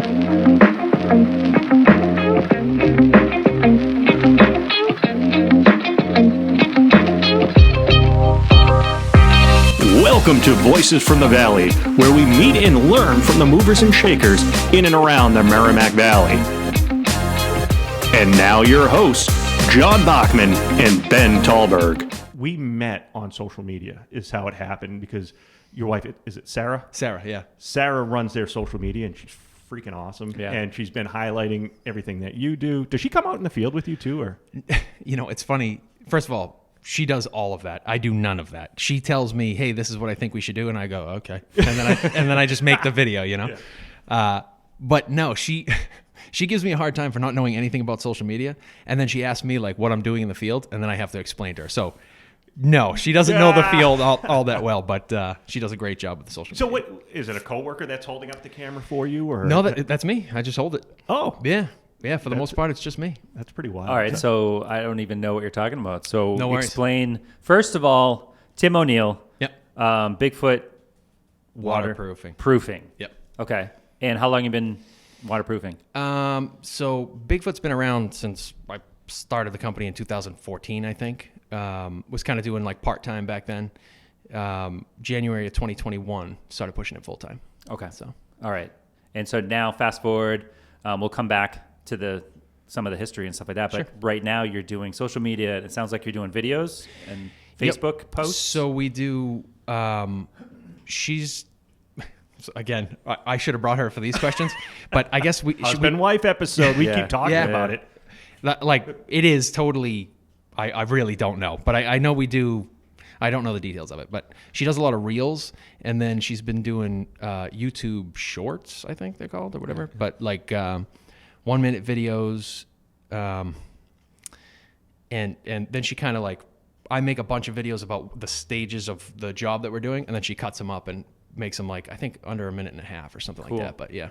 Welcome to Voices from the Valley, where we meet and learn from the movers and shakers in and around the Merrimack Valley. And now your hosts, John Bachmann and Ben Tallberg. We met on social media is how it happened, because your wife, is it Sarah? Sarah, yeah. Sarah runs their social media, and she's freaking awesome. Yeah. And she's been highlighting everything that you do. Does she come out in the field with you too, or? You know, it's funny. First of all, she does all of that. I do none of that. She tells me, "Hey, this is what I think we should do," and I go, "Okay," and then I just make the video. You know, yeah. But no, she gives me a hard time for not knowing anything about social media, and then she asks me like what I'm doing in the field, and then I have to explain to her. So, no, she doesn't know the field all that well, but she does a great job with the social media. So, what is it? A coworker that's holding up the camera for you, or No, that's me. I just hold it. Oh, Yeah. Yeah, for the most part, it's just me. that's pretty wild. All right, so I don't even know what you're talking about. So No worries. explain, first of all, Tim O'Neill, Yep. Bigfoot Waterproofing. Proofing. Yep. Okay. And how long you been waterproofing? So Bigfoot's been around since I started the company in 2014, I think. Was kind of doing like part-time back then. January of 2021, started pushing it full-time. Okay. So All right. And so now fast forward, we'll come back to some of the history and stuff like that. But right now you're doing social media. It sounds like you're doing videos and Facebook posts. So we do, she's, again, I should have brought her for these questions, but I guess Husband-wife episode. We keep talking about it. Like, it is totally, I really don't know, but I know we do. I don't know the details of it, but she does a lot of reels, and then she's been doing YouTube shorts, I think they're called, or whatever, but like 1-minute videos, and then she kind of like, I make a bunch of videos about the stages of the job that we're doing, and then she cuts them up and makes them like, I think under 1.5 minutes or something like that, but yeah,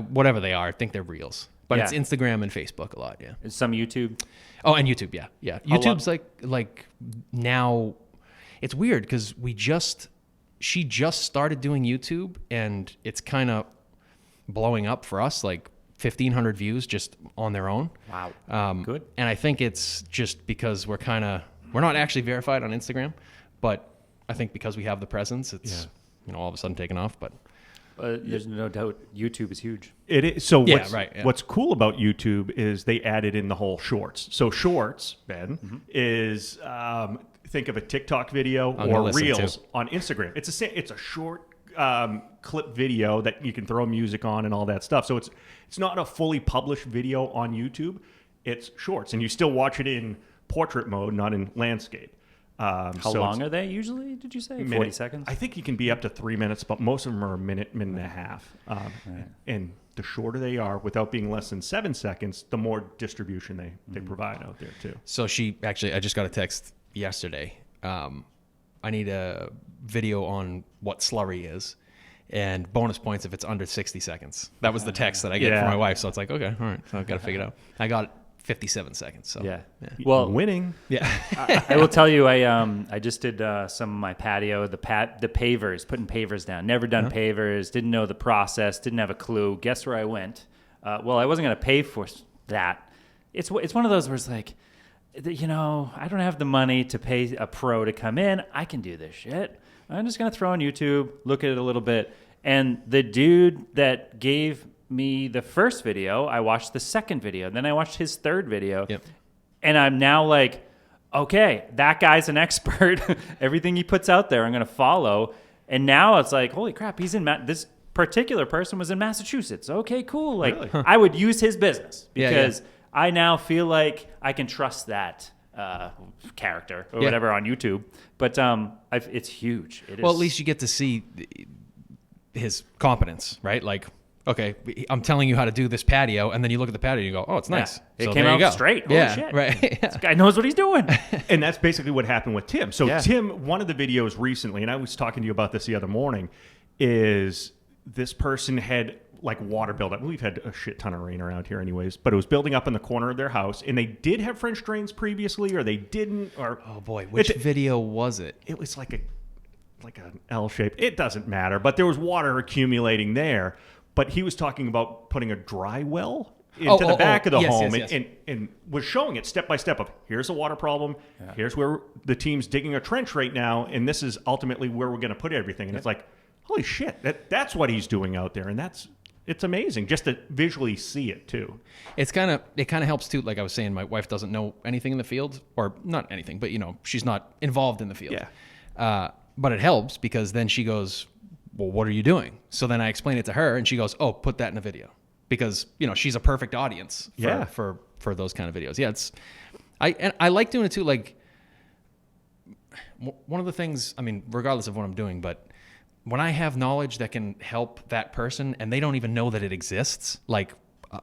whatever they are, I think they're reels. But it's Instagram and Facebook a lot, yeah. Some YouTube? Oh, and YouTube, yeah. YouTube's like now... It's weird because she just started doing YouTube, and it's kind of blowing up for us, like 1,500 views just on their own. Wow. Good. And I think it's just because we're not actually verified on Instagram, but I think because we have the presence, it's all of a sudden taken off. But there's no doubt YouTube is huge. It is. So right. What's cool about YouTube is they added in the whole shorts. So shorts, Ben, is think of a TikTok video or Reels on Instagram. It's a short clip video that you can throw music on and all that stuff. So it's not a fully published video on YouTube. It's shorts, and you still watch it in portrait mode, not in landscape. How long are they usually, did you say? 40 seconds? I think you can be up to 3 minutes, but most of them are a minute and a half. And the shorter they are, without being less than 7 seconds, the more distribution they provide out there too. So I just got a text yesterday. I need a video on what slurry is, and bonus points if it's under 60 seconds. That was the text that I get from my wife. So it's like, okay, all right. So I've got to figure it out. I got 57 seconds. So yeah. Well, winning. Yeah. I will tell you, I just did some of my patio, the pavers, putting pavers down. Never done pavers, didn't know the process, didn't have a clue. Guess where I went? Well, I wasn't going to pay for that. It's one of those where it's like, I don't have the money to pay a pro to come in. I can do this shit. I'm just going to throw on YouTube, look at it a little bit. And the dude that gave me the first video, I watched the second video. Then I watched his third video. Yep. And I'm now like, okay, that guy's an expert. Everything he puts out there, I'm going to follow. And now it's like, holy crap, he's in this particular person was in Massachusetts. Okay, cool. Like, really? I would use his business because I now feel like I can trust that character or whatever on YouTube. But it's huge. It well, is. At least you get to see his competence, right? Like, okay, I'm telling you how to do this patio, and then you look at the patio and you go, oh, it's nice. It so came out straight. Holy shit. Right. This guy knows what he's doing. And that's basically what happened with Tim. So Tim, one of the videos recently, and I was talking to you about this the other morning, is this person had like water buildup. We've had a shit ton of rain around here anyways, but it was building up in the corner of their house, and they did have French drains previously, or they didn't, or... Oh boy, which video was it? It was like an L shape. It doesn't matter, but there was water accumulating there. but he was talking about putting a dry well into the back of the home and was showing it step by step of here's a water problem, here's where the team's digging a trench right now, and this is ultimately where we're going to put everything. And it's like, holy shit, that's what he's doing out there, and it's amazing just to visually see it too. It kind of helps too. Like I was saying, my wife doesn't know anything in the field, or not anything, but she's not involved in the field. Yeah. But it helps because then she goes, well, what are you doing? So then I explain it to her, and she goes, oh, put that in a video. Because she's a perfect audience for those kind of videos. Yeah, I like doing it too. Like one of the things, I mean, regardless of what I'm doing, but when I have knowledge that can help that person and they don't even know that it exists, like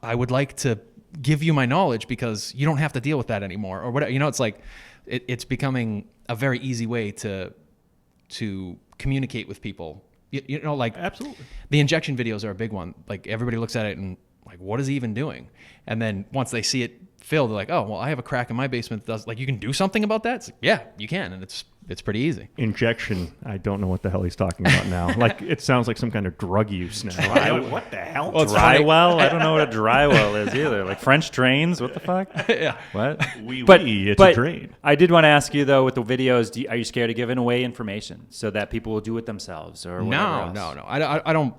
I would like to give you my knowledge because you don't have to deal with that anymore or whatever. It's like it's becoming a very easy way to communicate with people. Like absolutely, the injection videos are a big one. Like everybody looks at it and like, what is he even doing? And then once they see it filled, they're like, oh, well, I have a crack in my basement. That does, like, you can do something about that? It's like, yeah, you can, and it's pretty easy. Injection. I don't know what the hell he's talking about now. Like it sounds like some kind of drug use now. What the hell? Well, dry well? I don't know what a dry well is either. Like French drains? What the fuck? Yeah. What? It's a drain. I did want to ask you though, with the videos, are you scared of giving away information so that people will do it themselves or whatever else? No. I don't.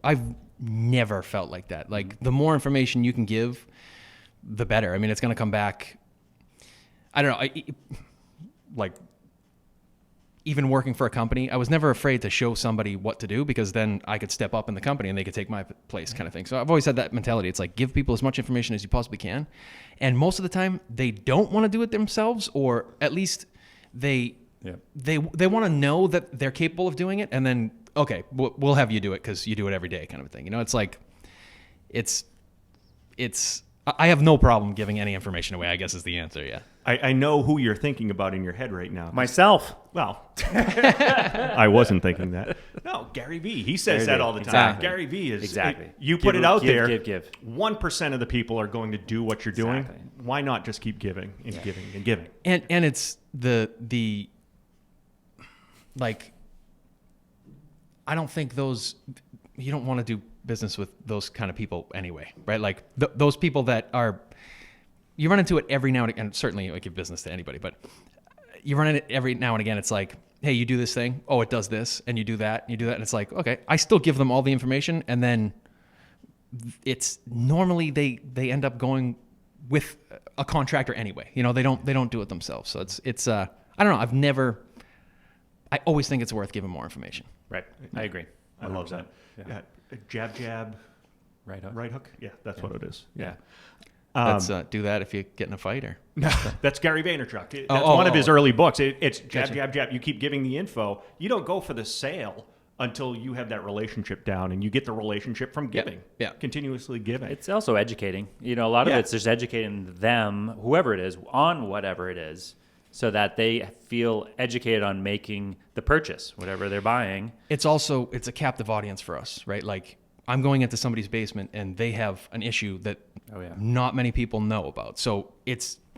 I've never felt like that. Like the more information you can give, the better. I mean, it's going to come back. I don't know. Like even working for a company, I was never afraid to show somebody what to do because then I could step up in the company and they could take my place kind of thing. So I've always had that mentality. It's like give people as much information as you possibly can. And most of the time they don't want to do it themselves, or at least they want to know that they're capable of doing it. And then, okay, we'll have you do it because you do it every day kind of a thing. It's like, I have no problem giving any information away, I guess is the answer, yeah. I know who you're thinking about in your head right now. Myself. Well, I wasn't thinking that. No, Gary Vee. He says that all the time. Exactly. Gary Vee is... Exactly. You put it out there. Give. 1% of the people are going to do what you're doing. Why not just keep giving and giving and giving? And it's the like, I don't think you don't want to do business with those kind of people anyway, right? Like those people that are, you run into it every now and again. Certainly I give business to anybody, but you run into it every now and again. It's like, hey, you do this thing. Oh, it does this. And you do that. And you do that. And it's like, okay, I still give them all the information. And then it's normally they end up going with a contractor anyway. They don't do it themselves. So it's I don't know. I always think it's worth giving more information. Right. I agree. I love that. Yeah. Jab, right hook. Yeah, that's what it is. Yeah. Let's do that if you get in a fight, or that's Gary Vaynerchuk. That's one of his early books. It's jab. You keep giving the info. You don't go for the sale until you have that relationship down, and you get the relationship from giving. Yeah. Continuously giving. It's also educating. A lot of it's just educating them, whoever it is, on whatever it is, so that they feel educated on making the purchase, whatever they're buying. It's a captive audience for us, right? Like I'm going into somebody's basement and they have an issue that not many people know about. So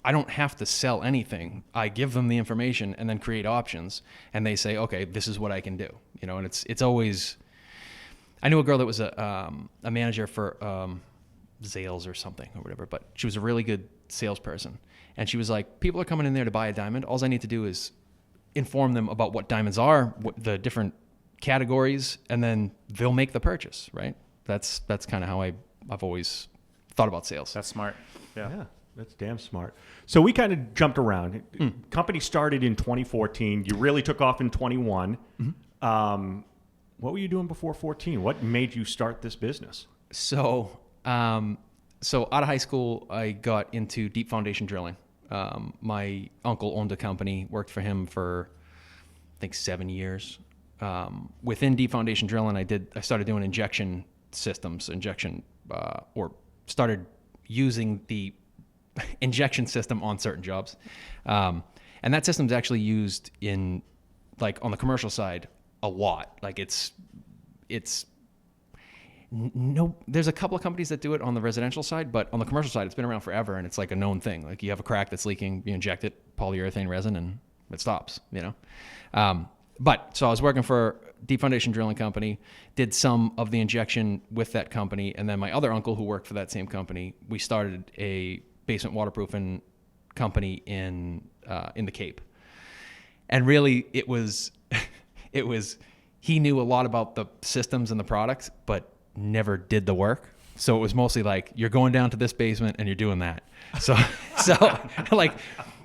I don't have to sell anything. I give them the information and then create options, and they say, okay, this is what I can do. And it's always, I knew a girl that was a manager for Zales or something or whatever, but she was a really good salesperson. And she was like, people are coming in there to buy a diamond. All I need to do is inform them about what diamonds are, what the different categories, and then they'll make the purchase, right? That's kind of how I've always thought about sales. That's smart. Yeah, that's damn smart. So we kind of jumped around. Company started in 2014. You really took off in 21. Mm-hmm. What were you doing before 14? What made you start this business? So out of high school, I got into deep foundation drilling. My uncle owned a company, worked for him for, I think, 7 years. Within deep foundation drilling, I started doing injection systems, or started using the injection system on certain jobs. And that system is actually used in, like, on the commercial side a lot. Like there's a couple of companies that do it on the residential side, but on the commercial side, it's been around forever, and it's like a known thing. Like you have a crack that's leaking, you inject it, polyurethane resin, and it stops, But so I was working for Deep Foundation Drilling Company, did some of the injection with that company, and then my other uncle who worked for that same company, we started a basement waterproofing company in the Cape. And really, it was he knew a lot about the systems and the products, but never did the work. So it was mostly like, you're going down to this basement and you're doing that. So like,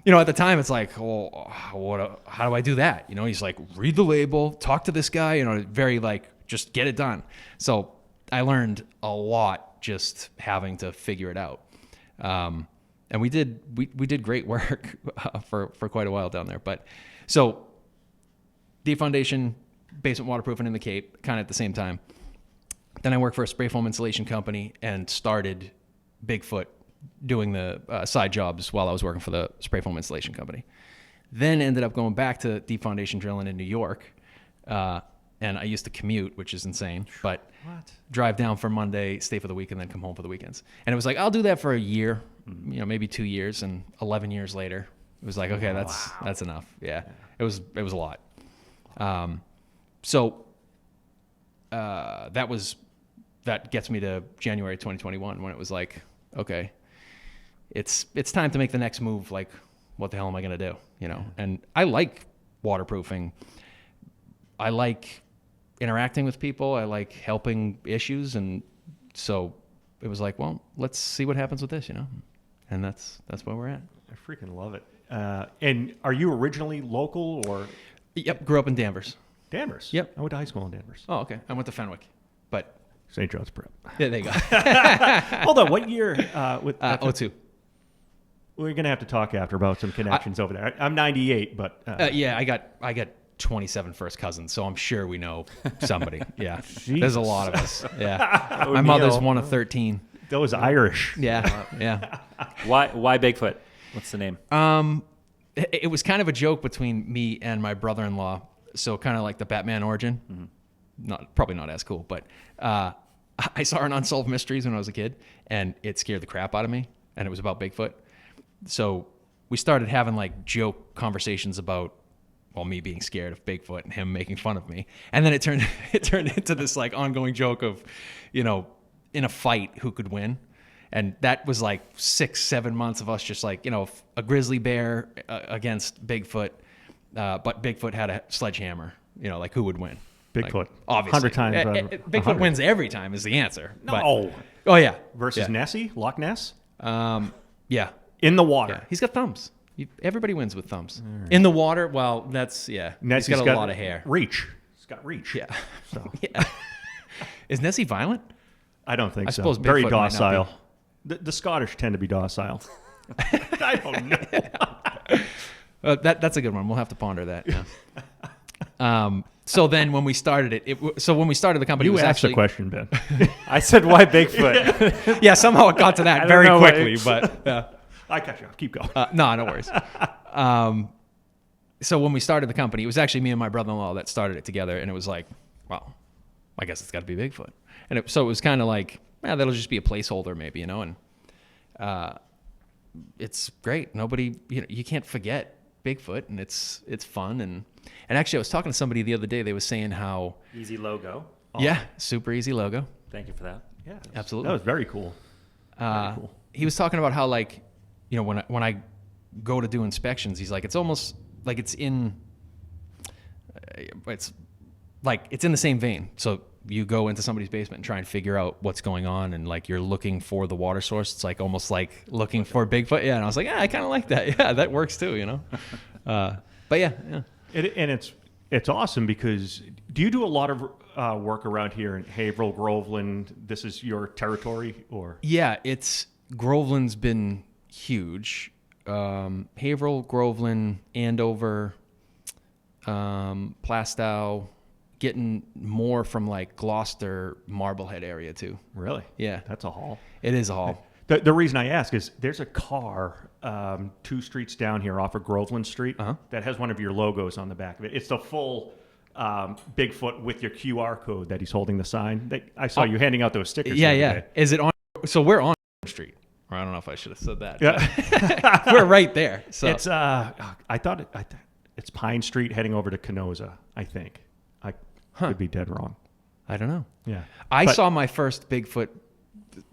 at the time it's like, well, how do I do that? He's like, read the label, talk to this guy, very like, just get it done. So I learned a lot just having to figure it out. And we did great work for quite a while down there. But so Deep Foundation, basement waterproofing in the Cape, kind of at the same time. Then I worked for a spray foam insulation company and started Bigfoot doing the side jobs while I was working for the spray foam insulation company. Then ended up going back to Deep Foundation Drilling in New York. And I used to commute, which is insane, but drive down for Monday, stay for the week, and then come home for the weekends. And it was like, I'll do that for a year, maybe 2 years. And 11 years later, it was like, okay, that's enough. Yeah. It was a lot. So that gets me to January 2021 when it was like, okay, it's time to make the next move. Like, what the hell am I going to do? And I like waterproofing. I like interacting with people. I like helping issues. And so it was like, well, let's see what happens with this, and that's where we're at. I freaking love it. And are you originally local or? Yep. Grew up in Danvers. Danvers? Yep. I went to high school in Danvers. Oh, okay. I went to Fenwick, but St. John's Prep. Yeah, there you go. Hold on. What year? 02. We're going to have to talk after about some connections over there. I'm 98, but. Yeah, I got 27 first cousins, so I'm sure we know somebody. Yeah. There's a lot of us. Yeah. My mother's one of 13. Those Irish. Yeah. Yeah. Why Bigfoot? What's the name? It was kind of a joke between me and my brother-in-law. So kind of like the Batman origin. Mm-hmm. Probably not as cool, but I saw an Unsolved Mysteries when I was a kid, and it scared the crap out of me, and it was about Bigfoot. So we started having like joke conversations about, well, me being scared of Bigfoot and him making fun of me. And then it turned into this like ongoing joke of, in a fight, who could win. And that was like 6-7 months of us just like, a grizzly bear against Bigfoot. But Bigfoot had a sledgehammer, like who would win? Bigfoot. Like, obviously. 100 times. Bigfoot 100. wins every time is the answer. No. Oh, yeah. Versus Nessie? Loch Ness? Yeah. In the water. Yeah. He's got thumbs. Everybody wins with thumbs. Right. In the water, well, that's, yeah. Nessie's got a lot of hair. Reach. He's got reach. Yeah. So. Yeah. Is Nessie violent? I don't think I so. suppose Very Bigfoot might not docile. The Scottish tend to be docile. I don't know. That's a good one. We'll have to ponder that. Yeah. So then when we started when we started the company, You it was asked actually the question, Ben. I said, why Bigfoot? Yeah, somehow it got to that very quickly, but yeah. I cut you off. Keep going. No worries. So when we started the company, it was actually me and my brother-in-law that started it together, and it was like, well, I guess it's got to be Bigfoot. And so it was kind of like, that'll just be a placeholder maybe, and it's great. Nobody, you can't forget Bigfoot, and it's fun. And actually I was talking to somebody the other day, they were saying how Easy logo. Yeah, super easy logo. Thank you for that. Yeah, absolutely. That was very cool. Very cool. He was talking about how like, when I go to do inspections, he's like, it's almost like it's in the same vein. So you go into somebody's basement and try and figure out what's going on, and like you're looking for the water source. It's like almost like looking for Bigfoot. Yeah, and I was like, I kind of like that. Yeah, that works too. But yeah. And it's awesome because do you do a lot of work around here in Haverhill, Groveland? This is your territory, or? Yeah, Groveland's been huge. Haverhill, Groveland, Andover, Plastow, getting more from like Gloucester, Marblehead area too. Really? Yeah. That's a haul. It is a haul. The reason I ask is there's a car 2 streets down here off of Groveland Street that has one of your logos on the back of it. It's the full Bigfoot with your QR code that he's holding the sign. I saw you handing out those stickers. Yeah. Is it on? So we're on Street. Or I don't know if I should have said that. Yeah. We're right there. So it's I thought it's Pine Street heading over to Canosa, I think. Could be dead wrong. I don't know. Yeah. I saw my first Bigfoot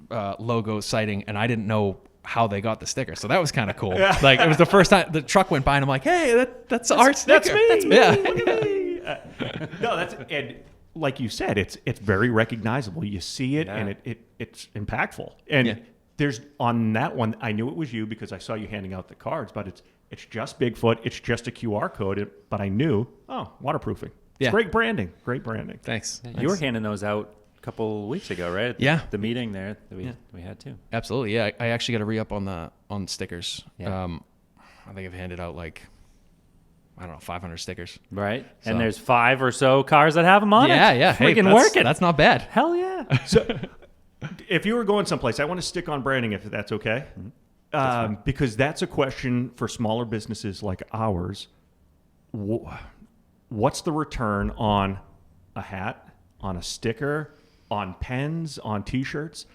logo sighting, and I didn't know how they got the sticker. So that was kind of cool. Yeah. Like, it was the first time the truck went by, and I'm like, hey, that's our sticker. That's me. Yeah. Look at me. No, and like you said, it's very recognizable. You see it, and it's impactful. And there's on that one, I knew it was you because I saw you handing out the cards, but it's just Bigfoot. It's just a QR code, but I knew, waterproofing. It's great branding. Great branding. Thanks. You were handing those out a couple weeks ago, right? The meeting there that we had too. Absolutely. Yeah, I actually got to re-up on stickers. Yeah. I think I've handed out 500 stickers. Right. So. And there's 5 or so cars that have them on it. Yeah. Freaking working. That's not bad. Hell yeah. So if you were going someplace, I want to stick on branding if that's okay. Mm-hmm. Because that's a question for smaller businesses like ours. What's the return on a hat, on a sticker, on pens, on T-shirts?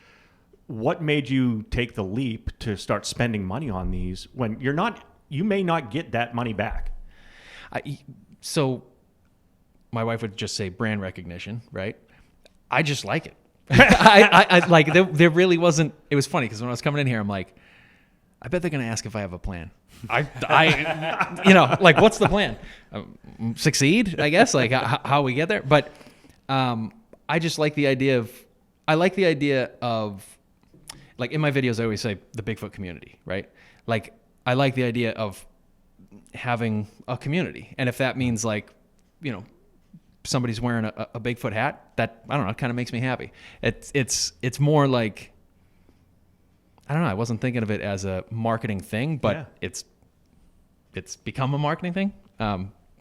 What made you take the leap to start spending money on these when you may not get that money back? So my wife would just say brand recognition, right? I just like it. I like, there really wasn't, it was funny because when I was coming in here, I'm like, I bet they're going to ask if I have a plan. What's the plan? Succeed, I guess, how we get there. But I just like the idea of, like in my videos, I always say the Bigfoot community, right? Like, I like the idea of having a community. And if that means somebody's wearing a Bigfoot hat, that, I don't know, it kind of makes me happy. It's more like, I don't know, I wasn't thinking of it as a marketing thing, but it's become a marketing thing.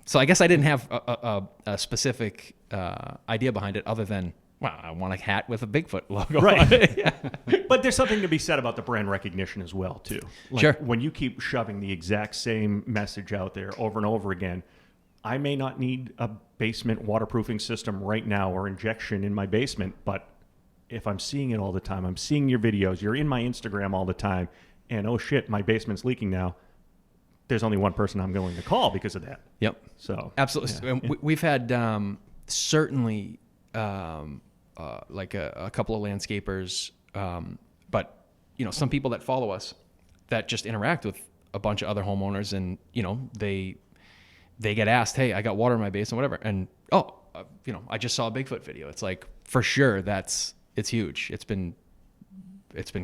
So I guess I didn't have a specific idea behind it other than, well, I want a hat with a Bigfoot logo on it. Yeah. But there's something to be said about the brand recognition as well, too. Sure. When you keep shoving the exact same message out there over and over again, I may not need a basement waterproofing system right now or injection in my basement, but if I'm seeing it all the time, I'm seeing your videos, you're in my Instagram all the time, and oh shit, my basement's leaking now, there's only one person I'm going to call because of that. Yep. So absolutely. Yeah. We've had certainly like a couple of landscapers, but some people that follow us that just interact with a bunch of other homeowners, and they get asked, hey, I got water in my basement, whatever, and I just saw a Bigfoot video. It's like, for sure, it's huge. It's been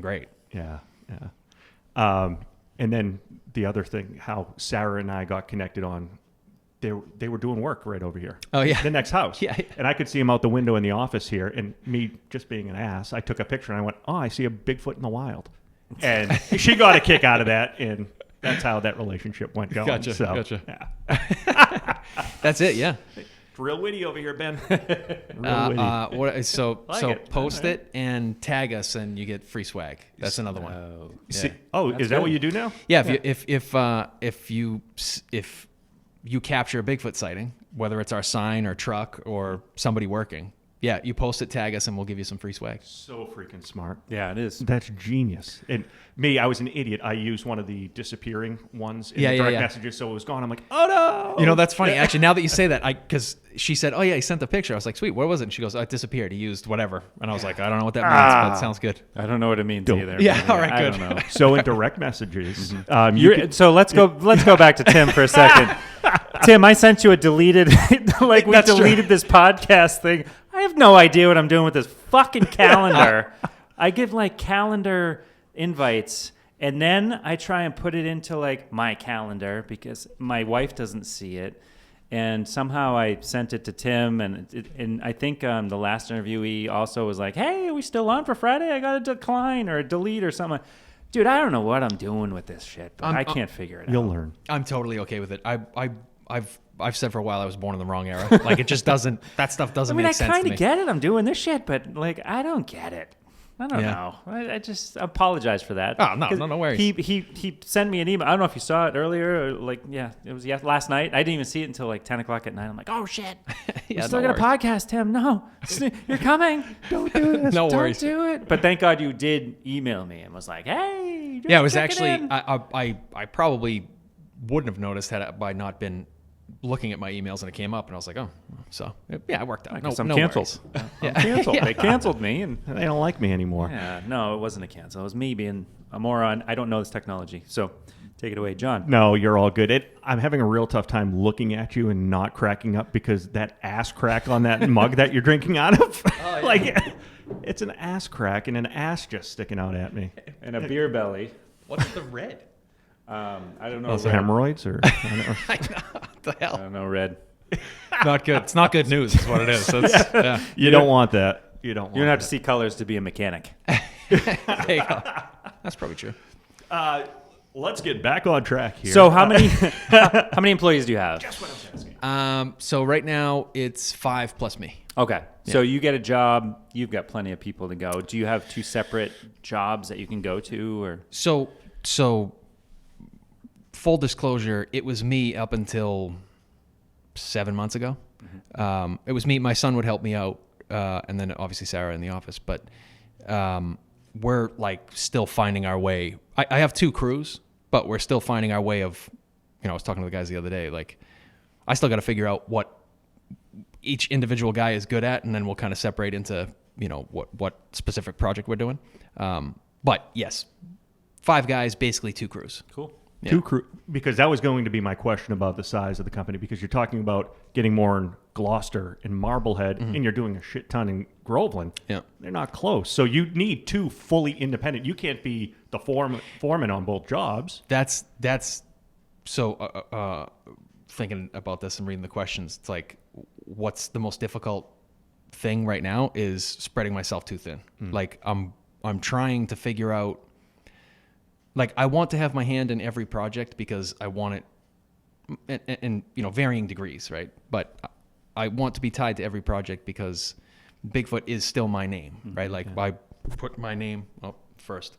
great. Yeah. And then the other thing, how Sarah and I got connected on, they were doing work right over here. Oh, yeah. The next house. Yeah. And I could see him out the window in the office here, and me just being an ass, I took a picture and I went, oh, I see a Bigfoot in the wild. And she got a kick out of that, and that's how that relationship went going. Gotcha. Yeah. That's it, yeah. It's real witty over here, Ben. Real witty. So post it and tag us, and you get free swag. That's another one. Is that what you do now? Yeah. If you capture a Bigfoot sighting, whether it's our sign or truck or somebody working, you post it, tag us, and we'll give you some free swag. So freaking smart. Yeah, it is. That's genius. And me, I was an idiot. I used one of the disappearing ones in the direct messages, so it was gone. I'm like, oh no. That's funny. Actually, now that you say that, because she said, oh yeah, he sent the picture. I was like, sweet, what was it? And she goes, oh, it disappeared. He used whatever. And I was like, I don't know what that means, but it sounds good. I don't know what it means either. Yeah, all right, good. I don't know. So in direct messages, so let's go back to Tim for a second. Tim, I sent you a deleted, we deleted this podcast thing. I have no idea what I'm doing with this fucking calendar. I give calendar invites, and then I try and put it into my calendar because my wife doesn't see it. And somehow I sent it to Tim, and I think the last interviewee also was like, hey, are we still on for Friday? I got to decline or delete or something. Dude, I don't know what I'm doing with this shit, but I can't figure it out. You'll learn. I'm totally okay with it. I've said for a while I was born in the wrong era. It just doesn't, that stuff doesn't make sense to me. I kind of get it. I'm doing this shit, but I don't get it. I don't know. I just apologize for that. Oh, no worries. He sent me an email. I don't know if you saw it earlier. Or it was last night. I didn't even see it until 10 o'clock at night. I'm like, oh shit. We're still got a podcast, Tim. No, you're coming. Don't do this. No worries. Don't do it. But thank God you did email me and was like, hey. Yeah, it was actually, I probably wouldn't have noticed had I not been looking at my emails and it came up and I was like, oh, so yeah, it worked out. I'm canceled. I'm canceled. They canceled me and They don't like me anymore. yeah, no, it wasn't a cancel. It was me being a moron. I don't know this technology. So take it away, John. No, you're all good. I'm having a real tough time looking at you and not cracking up because that ass crack on that mug that you're drinking out of, like, it's an ass crack and an ass just sticking out at me. And a beer belly. What's the red? I don't know. Those hemorrhoids or I don't know. I know. What the I hell? don't know, red. Not good. It's not good news is what it is. So it's, yeah. You don't want that. You don't want You don't have that. to see colors to be a mechanic. There you go. That's probably true. Let's get back on track here. So how many employees do you have? That's what I was asking. So right now it's 5 plus me. Okay. So you get a job, you've got plenty of people to go. Do you have 2 separate jobs that you can go to or So full disclosure, it was me up until 7 months ago. Mm-hmm. It was me. My son would help me out, and then obviously Sarah in the office. But we're like still finding our way. I have 2 crews, but we're still finding our way of, I was talking to the guys the other day, like I still got to figure out what each individual guy is good at, and then we'll kind of separate into, what specific project we're doing. But yes, 5 guys, basically 2 crews. Cool. Yeah. 2 crew, because that was going to be my question about the size of the company, because you're talking about getting more in Gloucester and Marblehead, and you're doing a shit ton in Groveland. Yeah. They're not close. So you need 2 fully independent. You can't be the foreman on both jobs. That's so thinking about this and reading the questions, it's like, what's the most difficult thing right now is spreading myself too thin. Like I'm trying to figure out, like I want to have my hand in every project because I want it in varying degrees, right? But I want to be tied to every project because Bigfoot is still my name, right? Like I put my name first.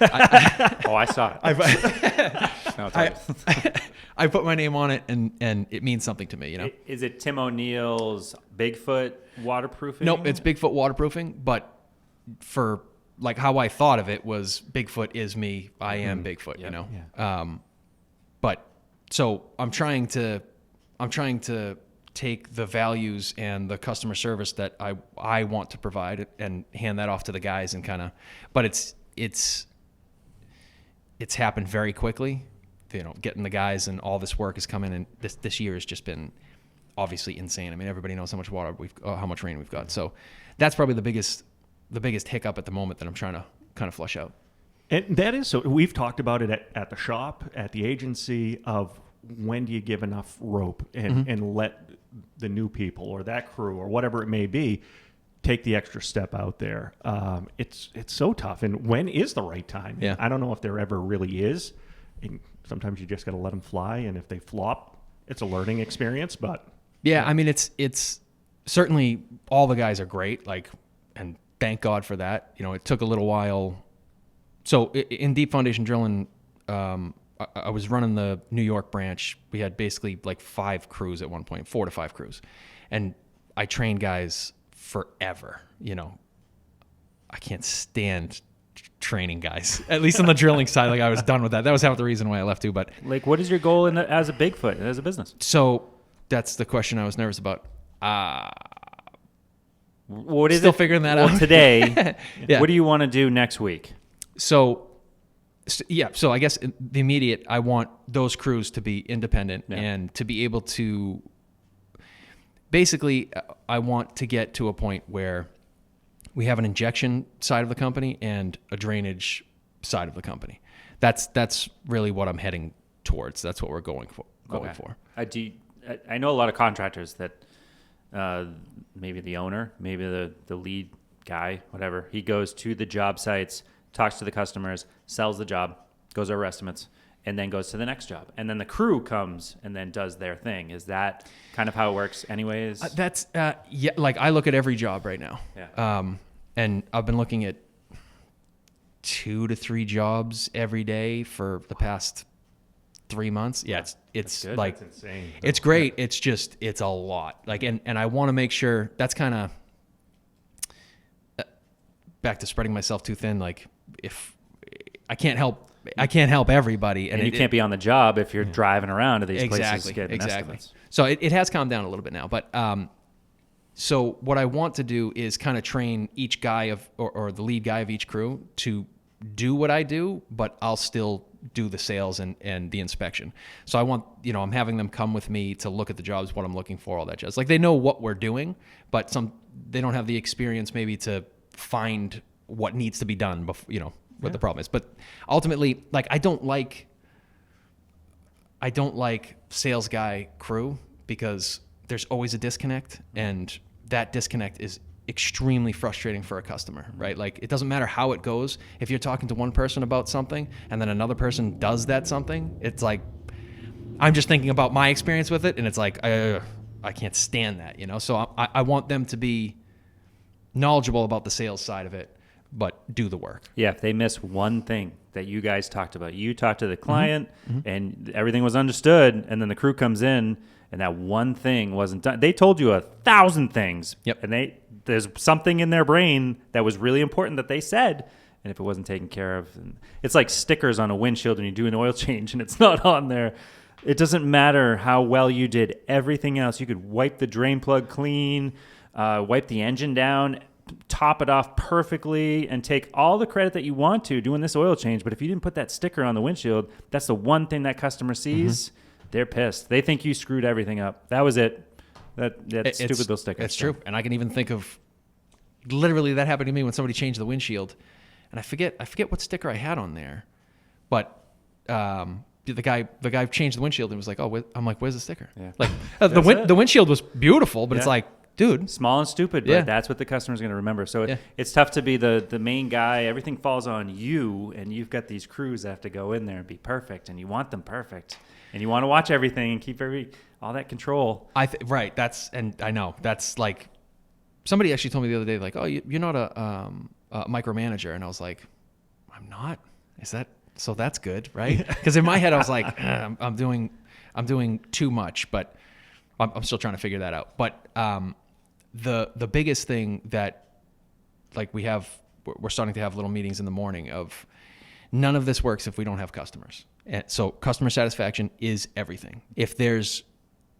I saw it. No, it's I put my name on it and it means something to me, Is it Tim O'Neill's Bigfoot waterproofing? Nope, it's Bigfoot waterproofing, but for like how I thought of it was Bigfoot is me, I am Bigfoot, Yeah. But so I'm trying to take the values and the customer service that I want to provide and hand that off to the guys and kind of, but it's happened very quickly. Getting the guys and all this work has come in, and this year has just been obviously insane. I mean, everybody knows how much how much rain we've got. So that's probably the biggest hiccup at the moment that I'm trying to kind of flush out. And that is so. We've talked about it at the shop, at the agency, of when do you give enough rope and let the new people or that crew or whatever it may be take the extra step out there. It's so tough. And when is the right time? Yeah. I don't know if there ever really is. And sometimes you just got to let them fly. And if they flop, it's a learning experience. But yeah, I mean, it's certainly all the guys are great. Like, and thank God for that. It took a little while. So in Deep Foundation Drilling, I was running the New York branch. We had basically like 5 crews at one point, 4 to 5 crews. And I trained guys forever. I can't stand training guys, at least on the drilling side. Like I was done with that. That was half the reason why I left too. But like, what is your goal as a Bigfoot, as a business? So that's the question I was nervous about. What is Still it? figuring that out Today. Yeah. What do you want to do next week? So I guess the immediate, I want those crews to be independent and to be able to, basically, I want to get to a point where we have an injection side of the company and a drainage side of the company. That's really what I'm heading towards. That's what we're going for. I know a lot of contractors that maybe the owner, maybe the lead guy, whatever, he goes to the job sites, talks to the customers, sells the job, goes over estimates, and then goes to the next job. And then the crew comes and then does their thing. Is that kind of how it works anyways? That's, like I look at every job right now. Yeah. And I've been looking at 2 to 3 jobs every day for the past 3 months. Yeah, it's like, that's insane. it's great. It's just, it's a lot. Like, and I want to make sure that's kind of back to spreading myself too thin. Like if I can't help everybody. And you can't be on the job if you're driving around to these places getting estimates. So it has calmed down a little bit now. But so what I want to do is kind of train each guy or the lead guy of each crew to do what I do, but I'll still do the sales and the inspection. So I want, I'm having them come with me to look at the jobs, what I'm looking for, all that jazz. Like they know what we're doing, but they don't have the experience maybe to find what needs to be done before, what the problem is. But ultimately, like I don't like sales guy crew because there's always a disconnect, and that disconnect is extremely frustrating for a customer, right? Like it doesn't matter how it goes. If you're talking to one person about something and then another person does that something, it's like, I'm just thinking about my experience with it, and it's like, I can't stand that, So I want them to be knowledgeable about the sales side of it, but do the work. Yeah, if they miss one thing that you guys talked about, you talked to the client and everything was understood, and then the crew comes in and that one thing wasn't done. They told you 1,000 things. Yep. And there's something in their brain that was really important that they said, and if it wasn't taken care of, it's like stickers on a windshield when you do an oil change and it's not on there. It doesn't matter how well you did everything else. You could wipe the drain plug clean, wipe the engine down, top it off perfectly, and take all the credit that you want to doing this oil change. But if you didn't put that sticker on the windshield, that's the one thing that customer sees. They're pissed. They think you screwed everything up. That was it. That stupid little sticker. It's true. And I can even think of literally that happened to me when somebody changed the windshield, and I forget what sticker I had on there, but the guy changed the windshield and was like, "Oh," I'm like, "Where's the sticker?" Yeah. Like the windshield was beautiful, but it's like, dude, small and stupid, but that's what the customer's going to remember. So it's tough to be the main guy. Everything falls on you, and you've got these crews that have to go in there and be perfect, and you want them perfect, and you want to watch everything and keep all that control. Right. I know that's like, somebody actually told me the other day, like, "Oh, you're not a micromanager," and I was like, "I'm not." Is that so? That's good, right? Because in my head I was like, I'm doing too much, but I'm still trying to figure that out. But the biggest thing that, like, we're starting to have little meetings in the morning of, none of this works if we don't have customers. And so customer satisfaction is everything. If there's,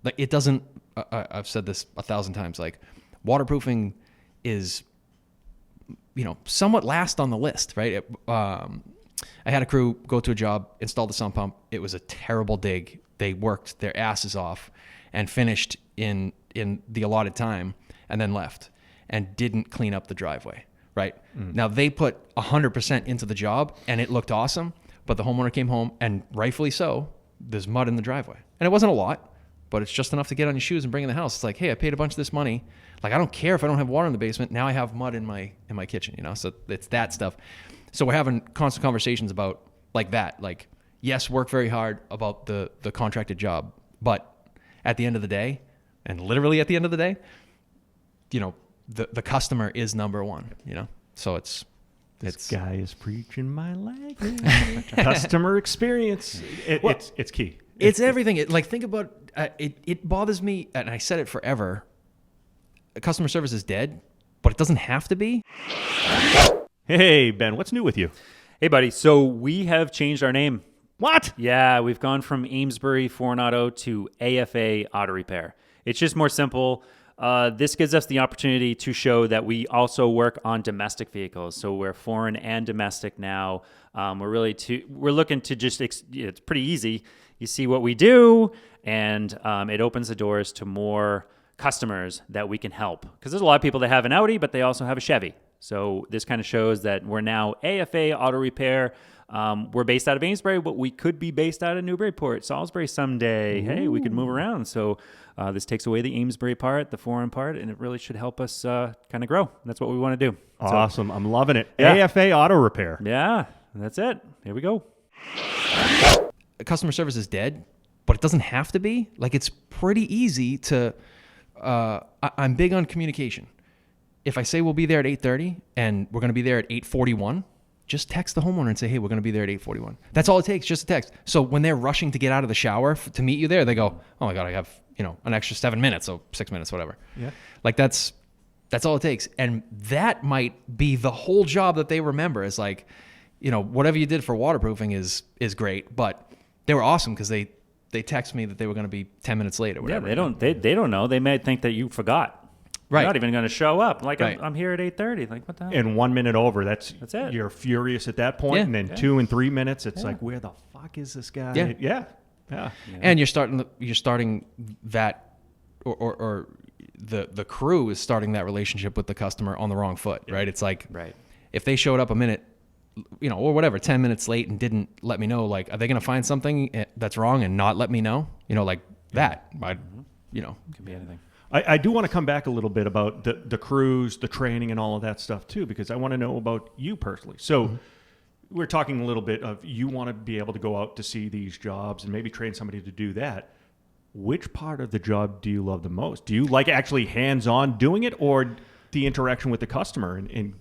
like, it doesn't, I've said this 1,000 times, like, waterproofing is, somewhat last on the list, right? I had a crew go to a job, install the sump pump. It was a terrible dig. They worked their asses off and finished in the allotted time, and then left and didn't clean up the driveway, right? Now, they put 100% into the job, and it looked awesome, but the homeowner came home, and rightfully so, there's mud in the driveway. And it wasn't a lot, but it's just enough to get on your shoes and bring in the house. It's like, hey, I paid a bunch of this money. Like, I don't care if I don't have water in the basement. Now I have mud in my kitchen, So it's that stuff. So we're having constant conversations about, like, that. Like, yes, work very hard about the contracted job, but at the end of the day, and literally at the end of the day, the customer is number one, So This guy is preaching my language. Customer experience. It's key. It's everything. Think about it bothers me, and I said it forever. Customer service is dead, but it doesn't have to be. Hey, Ben, what's new with you? Hey, buddy. So we have changed our name. What? Yeah, we've gone from Amesbury Foreign Auto to AFA Auto Repair. It's just more simple. This gives us the opportunity to show that we also work on domestic vehicles. So we're foreign and domestic now. We're looking to just, it's pretty easy. You see what we do, and it opens the doors to more customers that we can help. Because there's a lot of people that have an Audi, but they also have a Chevy. So this kind of shows that we're now AFA Auto Repair. We're based out of Amesbury, but we could be based out of Newburyport, Salisbury someday. Ooh. Hey, we could move around. So this takes away the Amesbury part, the foreign part, and it really should help us kind of grow. That's what we want to do. Awesome. I'm loving it. Yeah. AFA Auto Repair. Yeah, that's it. Here we go. Customer service is dead, but it doesn't have to be. Like, it's pretty easy to, I'm big on communication. If I say we'll be there at 8:30 and we're going to be there at 8:41, just text the homeowner and say, hey, we're going to be there at 8:41. That's all it takes, just a text. So when they're rushing to get out of the shower to meet you there, they go, oh my God, I have, an extra 7 minutes, so 6 minutes, whatever. Yeah. Like, that's all it takes. And that might be the whole job that they remember, is like, whatever you did for waterproofing is great, but they were awesome because they text me that they were going to be 10 minutes late or whatever. Yeah, they don't know. They may think that you forgot. Right. You're not even going to show up. Like, right. I'm here at 8:30. Like, what the hell? And 1 minute over, that's it. You're furious at that point. Yeah. And then 2 and 3 minutes, it's like, where the fuck is this guy? Yeah. And you're starting that, or the crew is starting that relationship with the customer on the wrong foot, right? It's like, if they showed up a minute, or whatever, 10 minutes late and didn't let me know, like, are they going to find something that's wrong and not let me know? Like that. Could be anything. I do want to come back a little bit about the crews, the training, and all of that stuff too, because I want to know about you personally. So we're talking a little bit of you want to be able to go out to see these jobs and maybe train somebody to do that. Which part of the job do you love the most? Do you like actually hands-on doing it, or the interaction with the customer and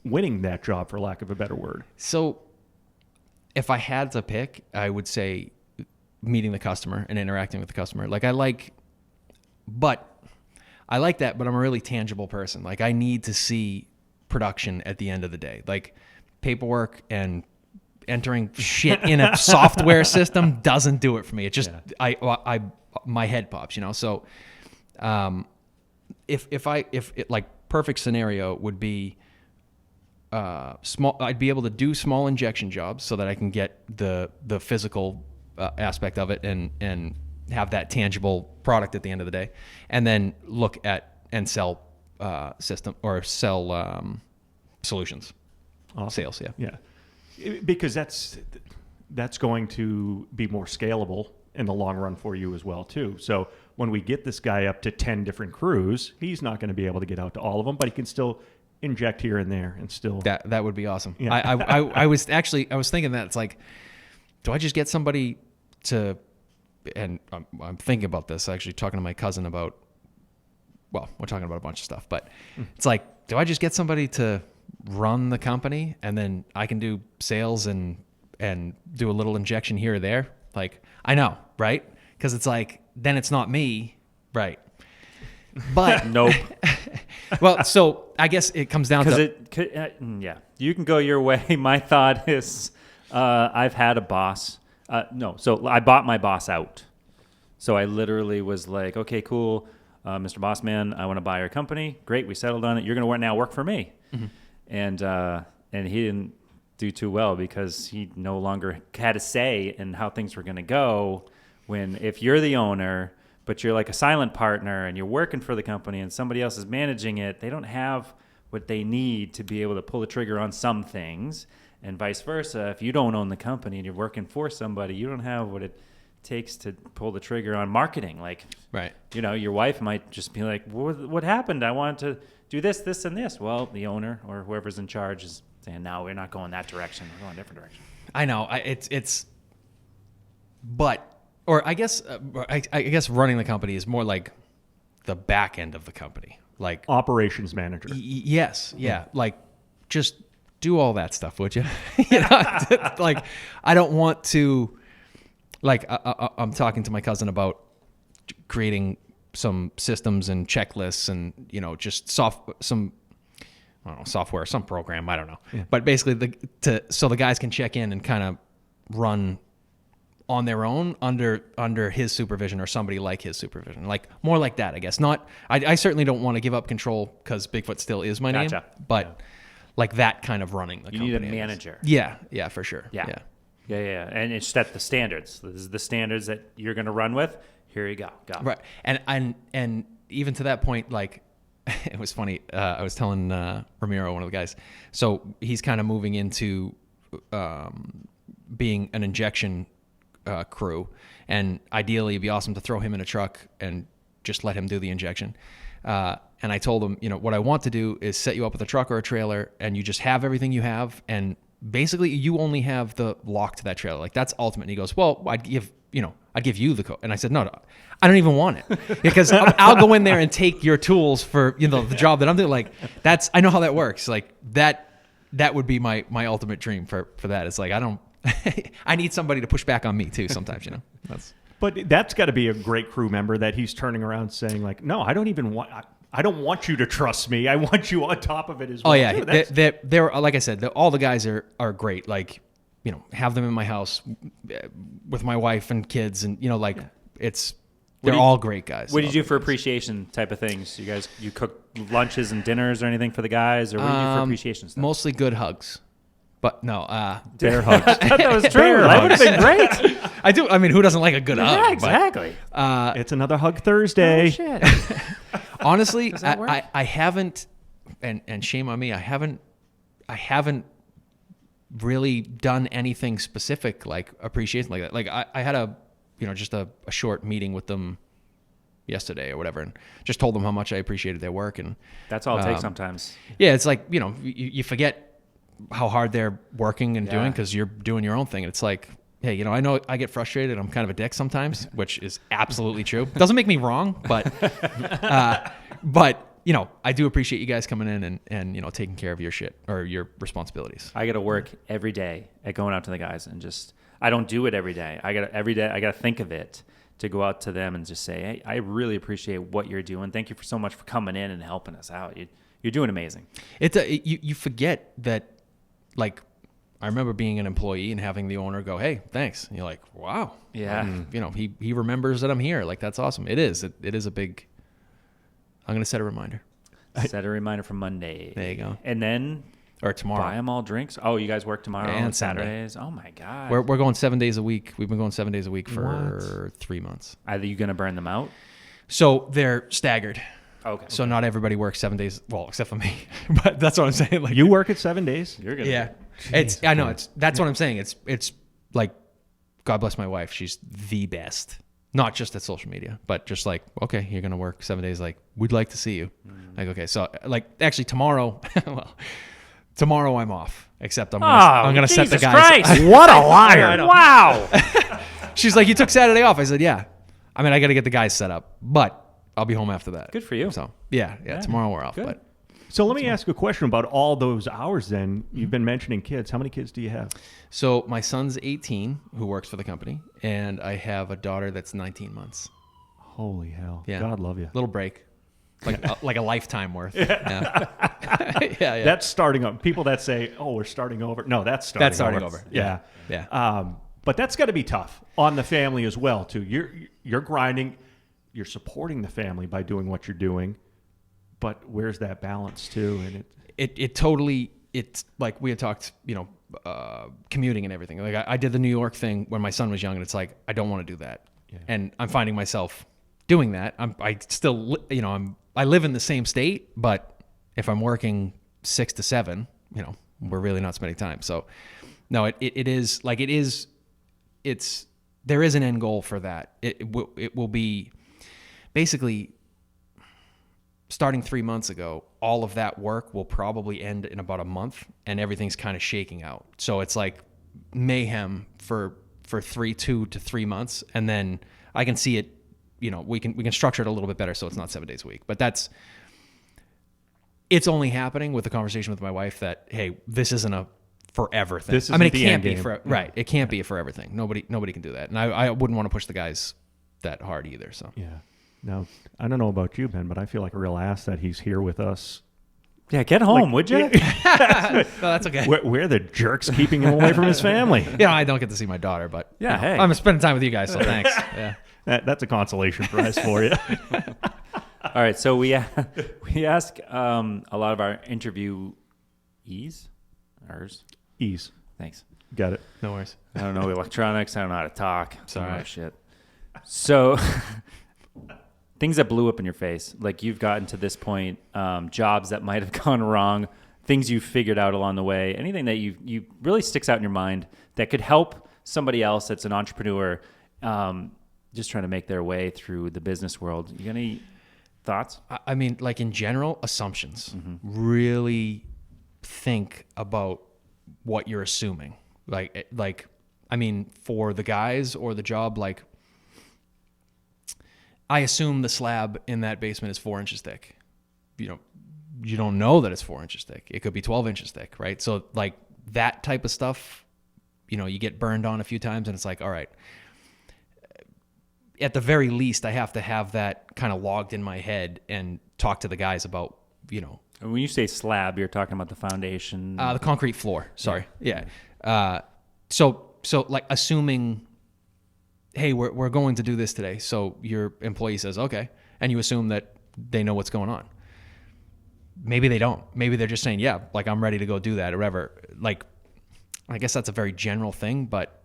winning that job, for lack of a better word? So if I had to pick, I would say meeting the customer and interacting with the customer. I like that, but I'm a really tangible person. Like, I need to see production at the end of the day. Like, paperwork and entering shit in a software system doesn't do it for me. It just, my head pops, So, perfect scenario would be, I'd be able to do small injection jobs so that I can get the physical aspect of it and have that tangible product at the end of the day, and then look at and sell solutions. Awesome. Sales. Yeah. Because that's going to be more scalable in the long run for you as well too. So when we get this guy up to 10 different crews, he's not going to be able to get out to all of them, but he can still inject here and there and still. That would be awesome. Yeah. I was thinking that it's like, do I just get somebody to, and I'm thinking about this, actually talking to my cousin about, well, we're talking about a bunch of stuff, but it's like, do I just get somebody to run the company and then I can do sales and do a little injection here or there? Like, I know, right? Because it's like, then it's not me, right? But nope. Well, so I guess it comes down to you can go your way. My thought is, I've had a boss. So I bought my boss out. So I literally was like, okay, cool, Mr. Bossman, I want to buy your company. Great, we settled on it. You're going to work for me. Mm-hmm. And he didn't do too well because he no longer had a say in how things were going to go. When if you're the owner, but you're like a silent partner and you're working for the company and somebody else is managing it, they don't have what they need to be able to pull the trigger on some things. And vice versa, if you don't own the company and you're working for somebody, you don't have what it takes to pull the trigger on marketing. Like, right. Your wife might just be like, what happened? I wanted to do this, this, and this. Well, the owner or whoever's in charge is saying, no, we're not going that direction. We're going a different direction. I know. I guess running the company is more like the back end of the company. Like operations manager. Yes. Yeah. Like, just do all that stuff, would you? Like, I don't want to, like, I'm talking to my cousin about creating some systems and checklists and, just software, some program, I don't know. Yeah. But basically so the guys can check in and kind of run on their own under his supervision or somebody like his supervision. Like, more like that, I guess. I certainly don't want to give up control because Bigfoot still is my name, but like that kind of running the company. You need a manager. Yeah, for sure. Yeah. And it's set the standards. This is the standards that you're going to run with. Here you go. Right. And even to that point, like, it was funny. I was telling Ramiro, one of the guys, so he's kind of moving into being an injection crew, and ideally it'd be awesome to throw him in a truck and just let him do the injection. And I told him, what I want to do is set you up with a truck or a trailer, and you just have everything you have, and basically you only have the lock to that trailer. Like, that's ultimate. And he goes, well, I'd give you the code. And I said, no, I don't even want it, because I'll go in there and take your tools for, the job that I'm doing. Like, I know how that works. Like, that would be my ultimate dream for that. It's like, I need somebody to push back on me too sometimes, But that's got to be a great crew member that he's turning around saying, like, no, I don't even want, I don't want you to trust me. I want you on top of it as well. Oh yeah, too. they're like I said, all the guys are great. Like, you know, have them in my house with my wife and kids, and you know, like they're all great guys. What do you do for appreciation type of things? You cook lunches and dinners or anything for the guys, or what do you do for appreciation stuff? Mostly good hugs, but no bear hugs. I thought that was true. That would have been great. I do. I mean, who doesn't like a good hug? Yeah, exactly. It's another Hug Thursday. Oh, shit. Honestly, that work? I haven't, and shame on me, I haven't really done anything specific like appreciation like that. Like I had just a short meeting with them yesterday or whatever, and just told them how much I appreciated their work. And That's all it takes sometimes. yeah, it's like, you know, you forget how hard they're working and doing because you're doing your own thing. And it's like, hey, you know I get frustrated. I'm kind of a dick sometimes, which is absolutely true. Doesn't make me wrong, but you know, I do appreciate you guys coming in and you know, taking care of your shit or your responsibilities. I got to work every day at going out to the guys, and just I don't do it every day. I got to think of it to go out to them and just say, hey, I really appreciate what you're doing. Thank you so much for coming in and helping us out. You're doing amazing. You forget that, like, I remember being an employee and having the owner go, hey, thanks. And you're like, wow. Yeah. You know, he remembers that I'm here. Like, that's awesome. It is a big, I'm going to set a reminder. Set a reminder for Monday. There you go. And then or tomorrow. Buy them all drinks. Oh, you guys work tomorrow and Saturdays. Oh my God. We're going 7 days a week. We've been going 7 days a week for 3 months. Are you going to burn them out? So they're staggered. Okay. So not everybody works 7 days. Well, except for me. But that's what I'm saying. Like, You work at 7 days? You're gonna. yeah. I know. That's what I'm saying. It's like, God bless my wife. She's the best. Not just at social media, but just like, okay, you're going to work 7 days. Like, we'd like to see you. Like, okay. So like, actually tomorrow, tomorrow I'm off, except I'm going to set the guys. Christ. What a liar. Wow. She's like, you took Saturday off. I said, yeah. I mean, I got to get the guys set up, but I'll be home after that. Good for you. So yeah. Tomorrow we're off. Good. But So let me ask you a question about all those hours then. You've been mentioning kids. How many kids do you have? so my son's 18, who works for the company, and I have a daughter that's 19 months. Holy hell. Yeah. God love you. Little break. Like a lifetime worth. Yeah. Yeah. That's starting over. People that say, oh, we're starting over. No, that's starting over. That's starting over. Yeah. But that's got to be tough on the family as well, too. You're grinding. You're supporting the family by doing what you're doing. But where's that balance, too? And It totally, it's like we had talked, commuting and everything. Like I did the New York thing when my son was young, and it's like, I don't want to do that. Yeah. And I'm finding myself doing that. I live in the same state, but if I'm working 6 to 7, we're really not spending time. So no, there is an end goal for that. It will be basically, starting 3 months ago, all of that work will probably end in about a month, and everything's kind of shaking out. So it's like mayhem for 2 to 3 months, and then I can see it. We can structure it a little bit better so it's not 7 days a week. But it's only happening with the conversation with my wife that, hey, this isn't a forever thing. It can't be right. It can't be a forever thing. Nobody can do that, and I wouldn't want to push the guys that hard either. So yeah. Now, I don't know about you, Ben, but I feel like a real ass that he's here with us. Yeah, get home, would you? no, that's okay. We're the jerks keeping him away from his family. I don't get to see my daughter, but yeah, hey. I'm spending time with you guys, so thanks. Yeah, that's a consolation prize for you. All right, so we ask a lot of our interviewees. Ease. Thanks. Got it. no worries. I don't know electronics. I don't know how to talk. Sorry. Shit. So things that blew up in your face, like you've gotten to this point, jobs that might have gone wrong, things you've figured out along the way, anything that you really sticks out in your mind that could help somebody else that's an entrepreneur, just trying to make their way through the business world. You got any thoughts? I mean, like in general, assumptions. Mm-hmm. Really think about what you're assuming. Like, I mean, for the guys or the job, like, I assume the slab in that basement is 4 inches thick. You don't know that it's 4 inches thick. It could be 12 inches thick, right? So like that type of stuff, you get burned on a few times, and it's like, all right, at the very least, I have to have that kind of logged in my head and talk to the guys about, And when you say slab, you're talking about the foundation. the concrete floor. Sorry. Yeah. So like assuming, hey, we're going to do this today. So your employee says, okay. And you assume that they know what's going on. Maybe they don't. Maybe they're just saying, yeah, like I'm ready to go do that or whatever. Like, I guess that's a very general thing, but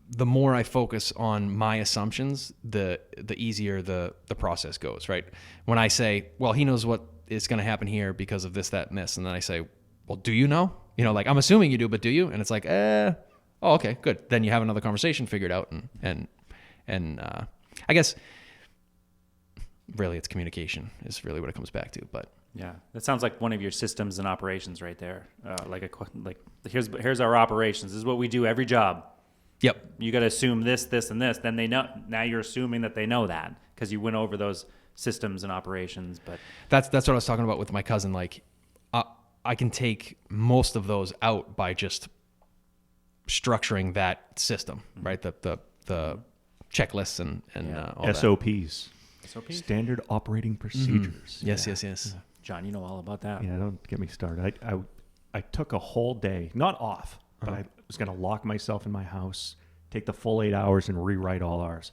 the more I focus on my assumptions, the easier the process goes, right? When I say, well, he knows what is going to happen here because of this, that, and this. And then I say, well, do you know? Like, I'm assuming you do, but do you? And it's like, oh, okay, good. Then you have another conversation figured out. And I guess really it's communication is really what it comes back to, but. Yeah, that sounds like one of your systems and operations right there. Like here's our operations. This is what we do every job. Yep. You got to assume this, and this. Then they know. Now you're assuming that they know that because you went over those systems and operations. But that's what I was talking about with my cousin. Like, I can take most of those out by just structuring that system, right? The checklists and all SOPs. SOPs. Standard operating procedures. Mm-hmm. Yes. John, you know all about that. Yeah, don't get me started. I took a whole day, not off, but I was going to lock myself in my house, take the full 8 hours and rewrite all ours.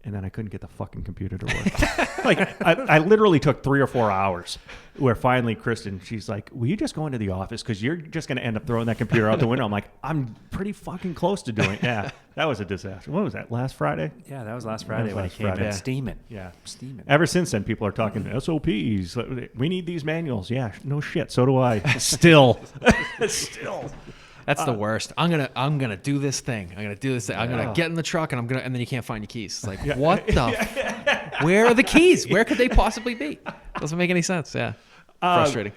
And then I couldn't get the fucking computer to work. Like, I literally took 3 or 4 hours where finally Kristen, she's like, will you just go into the office? Because you're just going to end up throwing that computer out the window. I'm like, I'm pretty fucking close to doing it. Yeah, that was a disaster. What was that, last Friday? Yeah, that was last Friday when it came in. Steaming. Yeah. Steaming. Ever since then, people are talking SOPs. We need these manuals. Yeah, no shit. So do I. Still. That's the worst. I'm gonna do this thing. I'm gonna get in the truck and then you can't find your keys. It's like, what the? Where are the keys? Where could they possibly be? Doesn't make any sense. Yeah, frustrating.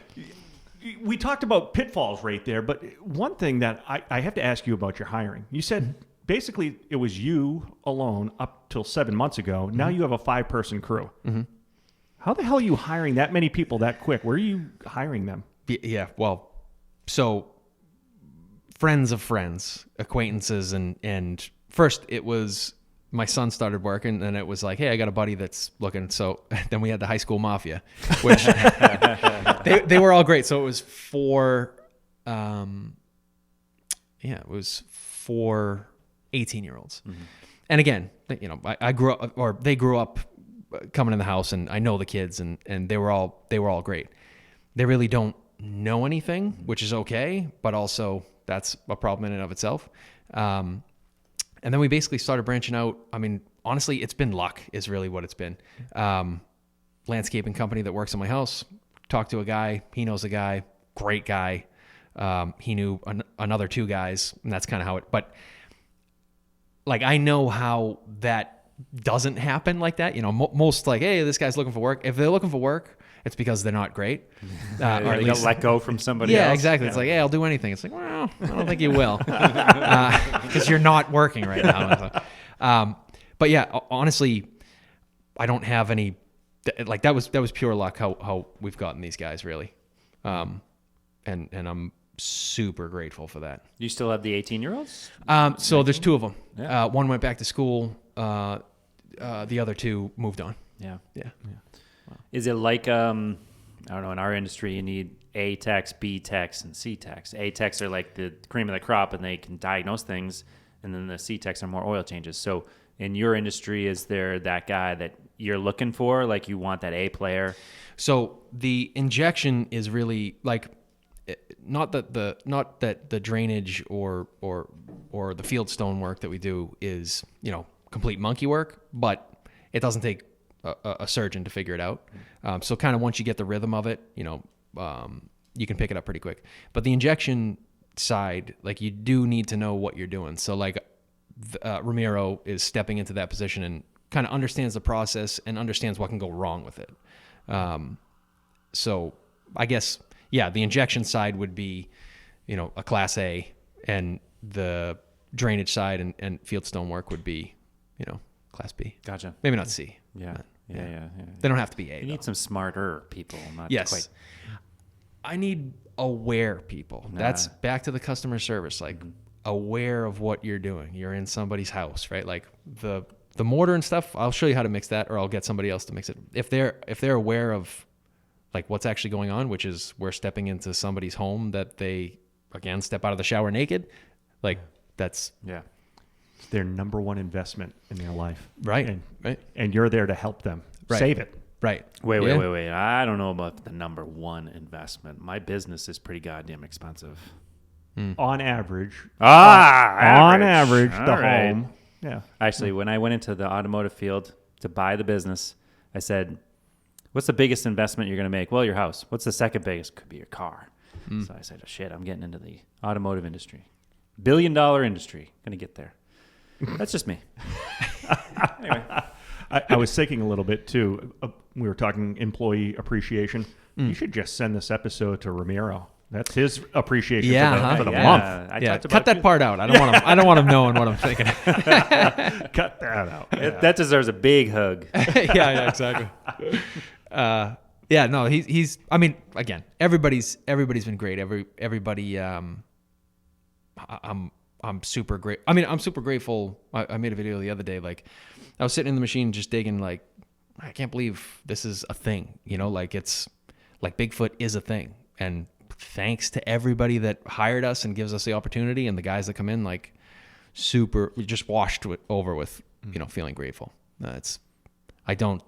We talked about pitfalls right there, but one thing that I have to ask you about your hiring. You said basically it was you alone up till 7 months ago. Now you have a 5-person crew. Mm-hmm. How the hell are you hiring that many people that quick? Where are you hiring them? Yeah, well, so. Friends of friends, acquaintances, and first it was my son started working, and it was like, hey, I got a buddy that's looking. So then we had the high school mafia, which they were all great. So it was four 18-year-olds. Mm-hmm. And again, I grew up, or they grew up coming in the house, and I know the kids, and they were all great. They really don't know anything, which is okay, but also that's a problem in and of itself. And then we basically started branching out. I mean, honestly, it's been luck is really what it's been. Landscaping company that works in my house, talked to a guy. He knows a guy, great guy. He knew another 2 guys, and that's kind of how it, but like, I know how that doesn't happen like that. Most like, hey, this guy's looking for work. If they're looking for work, it's because they're not great. Or at least let go from somebody else. Yeah, exactly. Yeah. It's like, hey, I'll do anything. It's like, well, I don't think you will. Because you're not working right now. But yeah, honestly, I don't have any, like, that was pure luck how we've gotten these guys, really. And I'm super grateful for that. You still have the 18-year-olds? So there's 2 of them. Yeah. One went back to school. The other 2 moved on. Yeah. Wow. Is it like, I don't know, in our industry, you need A techs, B techs, and C techs. A techs are like the cream of the crop, and they can diagnose things, and then the C techs are more oil changes. So in your industry, is there that guy that you're looking for? Like, you want that A player? So the injection is really like, not that the drainage or the field stone work that we do is, complete monkey work, but it doesn't take a surgeon to figure it out. So kind of once you get the rhythm of it, you can pick it up pretty quick. But the injection side, like, you do need to know what you're doing. So like, Ramiro is stepping into that position and kind of understands the process and understands what can go wrong with it. So I guess, yeah, the injection side would be, a class A, and the drainage side and field stone work would be, class B. Gotcha. Maybe not C. Yeah. Yeah. They don't have to be A. You need some smarter people. Not yes. Quite. I need aware people. That's back to the customer service. Like, aware of what you're doing. You're in somebody's house, right? Like, the the mortar and stuff, I'll show you how to mix that, or I'll get somebody else to mix it. If they're aware of like what's actually going on, which is we're stepping into somebody's home that they again step out of the shower naked, like that's it's their number one investment in their life, right? And you're there to help them save it. Right. Wait. I don't know about the number one investment. My business is pretty goddamn expensive. On average. On average, All the right. home. Yeah. Actually, when I went into the automotive field to buy the business, I said, what's the biggest investment you're going to make? Well, your house. What's the second biggest? Could be your car. So I said, oh, shit, I'm getting into the automotive industry. $1 billion industry. Going to get there. That's just me. Anyway. I was thinking a little bit, too. We were talking employee appreciation. You should just send this episode to Ramiro. That's his appreciation for the month. Cut that part out. I don't want him knowing what I'm thinking. Cut that out. That deserves a big hug. yeah, exactly. No, he's. I mean, again, everybody's been great. Everybody. I'm super great. I mean, I'm super grateful. I made a video the other day. Like, I was sitting in the machine just digging. Like, I can't believe this is a thing. You know, like it's like Bigfoot is a thing, and thanks to everybody that hired us and gives us the opportunity, and the guys that come in, like, super, we just washed over with, feeling grateful. I don't,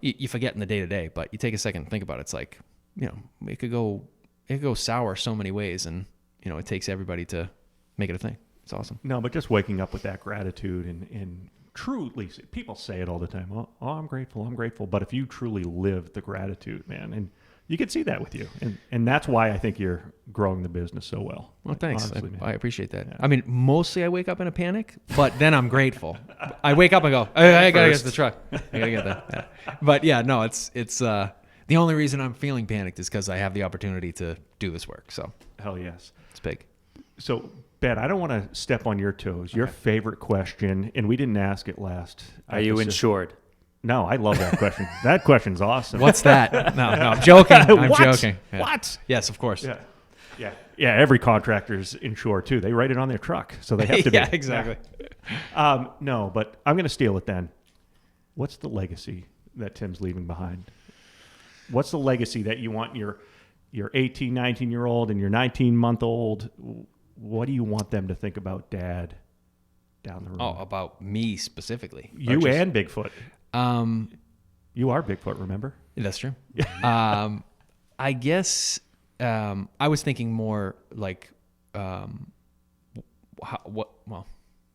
you forget in the day to day, but you take a second and think about it. It's like, it could go sour so many ways, and it takes everybody to make it a thing. It's awesome. No, but just waking up with that gratitude and truly, people say it all the time. Oh, I'm grateful. But if you truly live the gratitude, man, and you can see that with you. And that's why I think you're growing the business so well. Well, thanks. Honestly, I appreciate that. Yeah. I mean, mostly I wake up in a panic, but then I'm grateful. I wake up and go, I gotta get to the truck. I gotta get that. Yeah. But yeah, no, it's the only reason I'm feeling panicked is because I have the opportunity to do this work. So hell yes. It's big. So Ben, I don't want to step on your toes. Your favorite question, and we didn't ask it last. Are you insured? No, I love that question. That question's awesome. What's that? No, I'm joking. I'm joking. Yeah. What? Yes, of course. Yeah. Every contractor's insured too. They write it on their truck, so they have to be. Yeah, exactly. No, but I'm going to steal it then. What's the legacy that Tim's leaving behind? What's the legacy that you want your 18, 19-year-old and your 19-month-old? What do you want them to think about Dad down the road? Oh, about me specifically. You and Bigfoot. You are Bigfoot, remember? That's true. I guess I was thinking more like well,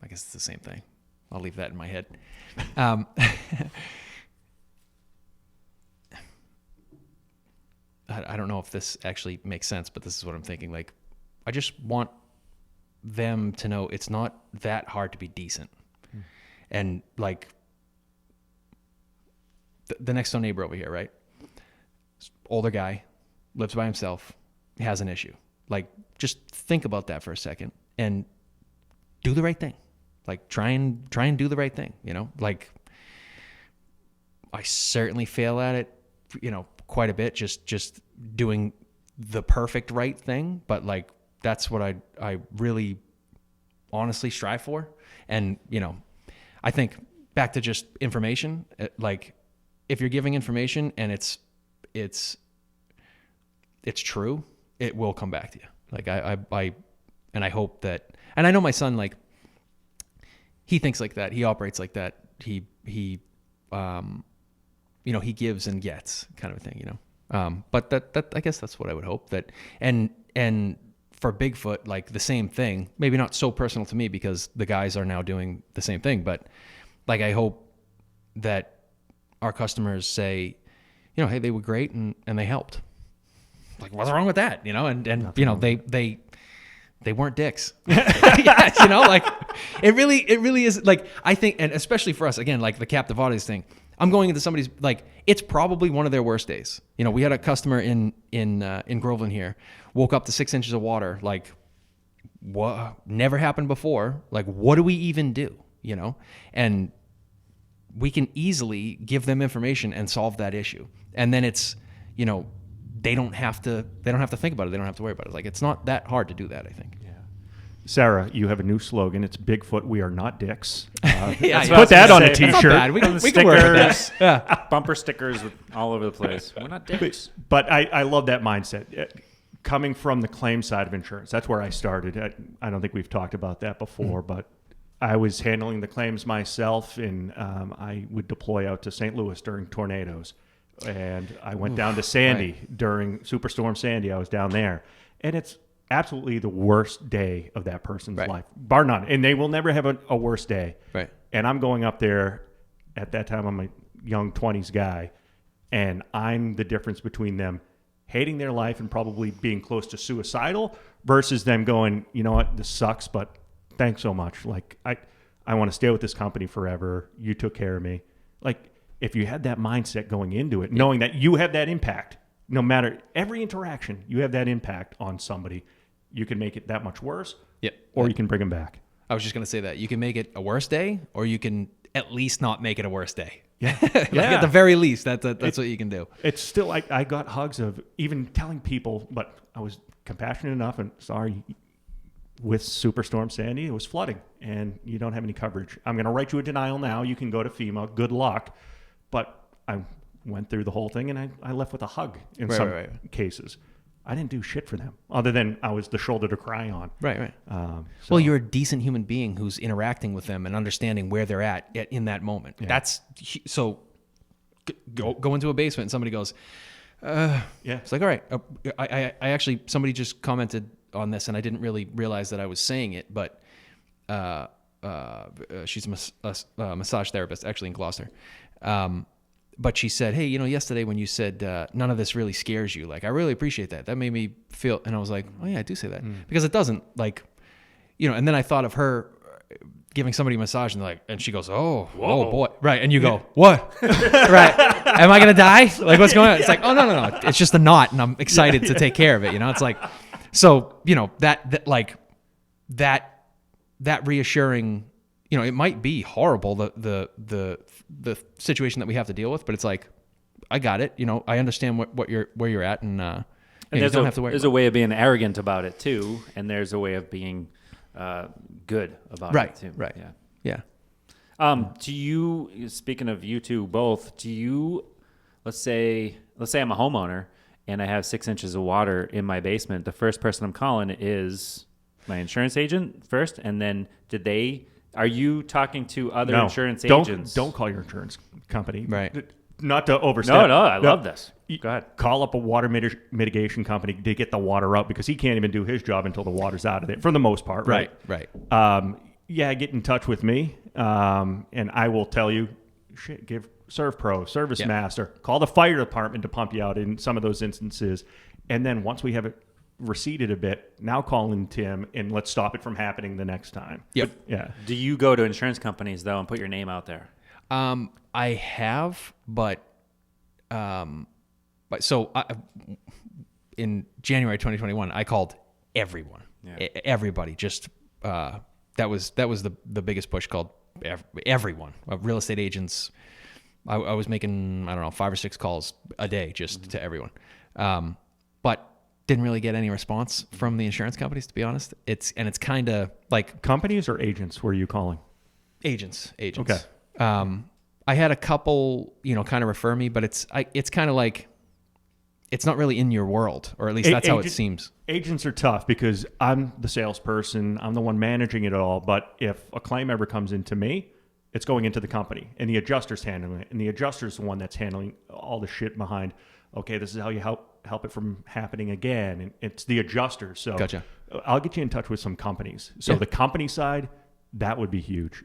I guess it's the same thing. I'll leave that in my head. I don't know if this actually makes sense, but this is what I'm thinking. Like, I just want them to know it's not that hard to be decent. And like the next door neighbor over here, right? Older guy, lives by himself, has an issue. Like, just think about that for a second and do the right thing. Like, try and do the right thing, Like, I certainly fail at it, quite a bit, just doing the perfect right thing, but like that's what I really honestly strive for. And I think back to just information, like if you're giving information and it's true, it will come back to you. Like I hope that, and I know my son, like, he thinks like that, he operates like that, he he gives and gets, kind of a thing, But that I guess that's what I would hope. That and for Bigfoot, like the same thing. Maybe not so personal to me because the guys are now doing the same thing. But like, I hope that our customers say, hey, they were great and they helped. Like, what's wrong with that? They weren't dicks. Like it really is. Like, I think, and especially for us, again, like the captive audience thing. I'm going into somebody's, like, it's probably one of their worst days. We had a customer in Groveland here, woke up to 6 inches of water. Like, what? Never happened before. Like, what do we even do? And we can easily give them information and solve that issue. And then it's, they don't have to think about it. They don't have to worry about it. Like, it's not that hard to do that, I think. Yeah. Sarah, you have a new slogan. It's Bigfoot, we are not dicks. Put that on a That's not t-shirt. bad. We can work with that. Yeah. Bumper stickers all over the place. We're not dicks. But I love that mindset. Coming from the claim side of insurance, that's where I started. I don't think we've talked about that before, but I was handling the claims myself, and I would deploy out to St. Louis during tornadoes. And I went down to Sandy during Superstorm Sandy. I was down there. And it's absolutely the worst day of that person's life, bar none. And they will never have a worse day. Right. And I'm going up there. At that time, I'm a young 20s guy. And I'm the difference between them hating their life and probably being close to suicidal versus them going, you know what, this sucks, but thanks so much. Like, I want to stay with this company forever. You took care of me. Like, if you had that mindset going into it, knowing that you have that impact, no matter every interaction, you have that impact on somebody, you can make it that much worse, or you can bring them back. I was just going to say that. You can make it a worse day, or you can at least not make it a worse day. Yeah. Like at the very least, that's what you can do. It's still, I got hugs of even telling people, but I was compassionate enough and sorry, with Superstorm Sandy, it was flooding and you don't have any coverage. I'm going to write you a denial now. You can go to FEMA. Good luck. But I went through the whole thing and I left with a hug in some cases. I didn't do shit for them other than I was the shoulder to cry on. Right. Well, you're a decent human being who's interacting with them and understanding where they're at in that moment. Yeah. That's so. Go into a basement and somebody goes, It's like, all right. I actually, somebody just commented on this and I didn't really realize that I was saying it, but she's a massage therapist actually in Gloucester. But she said, hey, yesterday when you said none of this really scares you, like, I really appreciate that. That made me feel, and I was like, oh yeah, I do say that. Because it doesn't, like, and then I thought of her giving somebody a massage and she goes, oh boy. Right. And you go, what? Right. Am I going to die? Like, what's going on? It's like, oh, no. It's just a knot and I'm excited to take care of it. It's like, so, that reassuring, it might be horrible, the situation that we have to deal with, but it's like, I got it. I understand where you're at, and you don't have to worry. There's a way of being arrogant about it too, and there's a way of being good about it too. Right. Yeah. Do you? Speaking of you two both, do you? Let's say I'm a homeowner and I have 6 inches of water in my basement. The first person I'm calling is my insurance agent first, and then are you talking to other insurance agents? Don't call your insurance company. Right. Not to overstep. No, I love this. Go ahead. Call up a water mitigation company to get the water out because he can't even do his job until the water's out of it for the most part. Right. Get in touch with me, and I will tell you, give ServPro, Service Master, call the fire department to pump you out in some of those instances. And then once we have it receded a bit, now call in Tim and let's stop it from happening the next time. Yep. Do you go to insurance companies though and put your name out there? I have, but in January 2021, I called everyone, everybody. Just that was the biggest push. Called everyone, real estate agents. I was making 5 or 6 calls a day just to everyone, but didn't really get any response from the insurance companies, to be honest. It's kind of like companies or agents. Were you calling? Agents. Okay. I had a couple, kind of refer me, but it's kind of like, it's not really in your world, or at least that's how it seems. Agents are tough because I'm the salesperson. I'm the one managing it all. But if a claim ever comes into me, it's going into the company and the adjuster's handling it. And the adjuster's the one that's handling all the shit behind, okay, this is how you help it from happening again. And it's the adjuster. So Gotcha. I'll get you in touch with some companies. So the company side, that would be huge.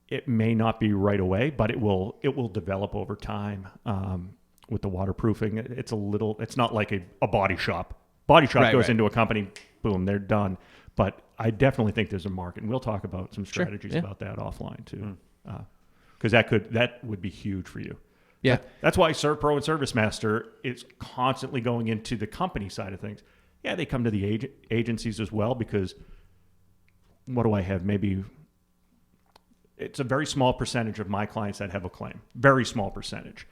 It may not be right away, but it will develop over time. With the waterproofing, it's not like a body shop. Body shop goes into a company, boom, they're done. But I definitely think there's a market, and we'll talk about some strategies about that offline too, because that would be huge for you. Yeah, that's why ServPro and Service Master is constantly going into the company side of things. Yeah, they come to the agencies as well because what do I have? Maybe it's a very small percentage of my clients that have a claim. Very small percentage.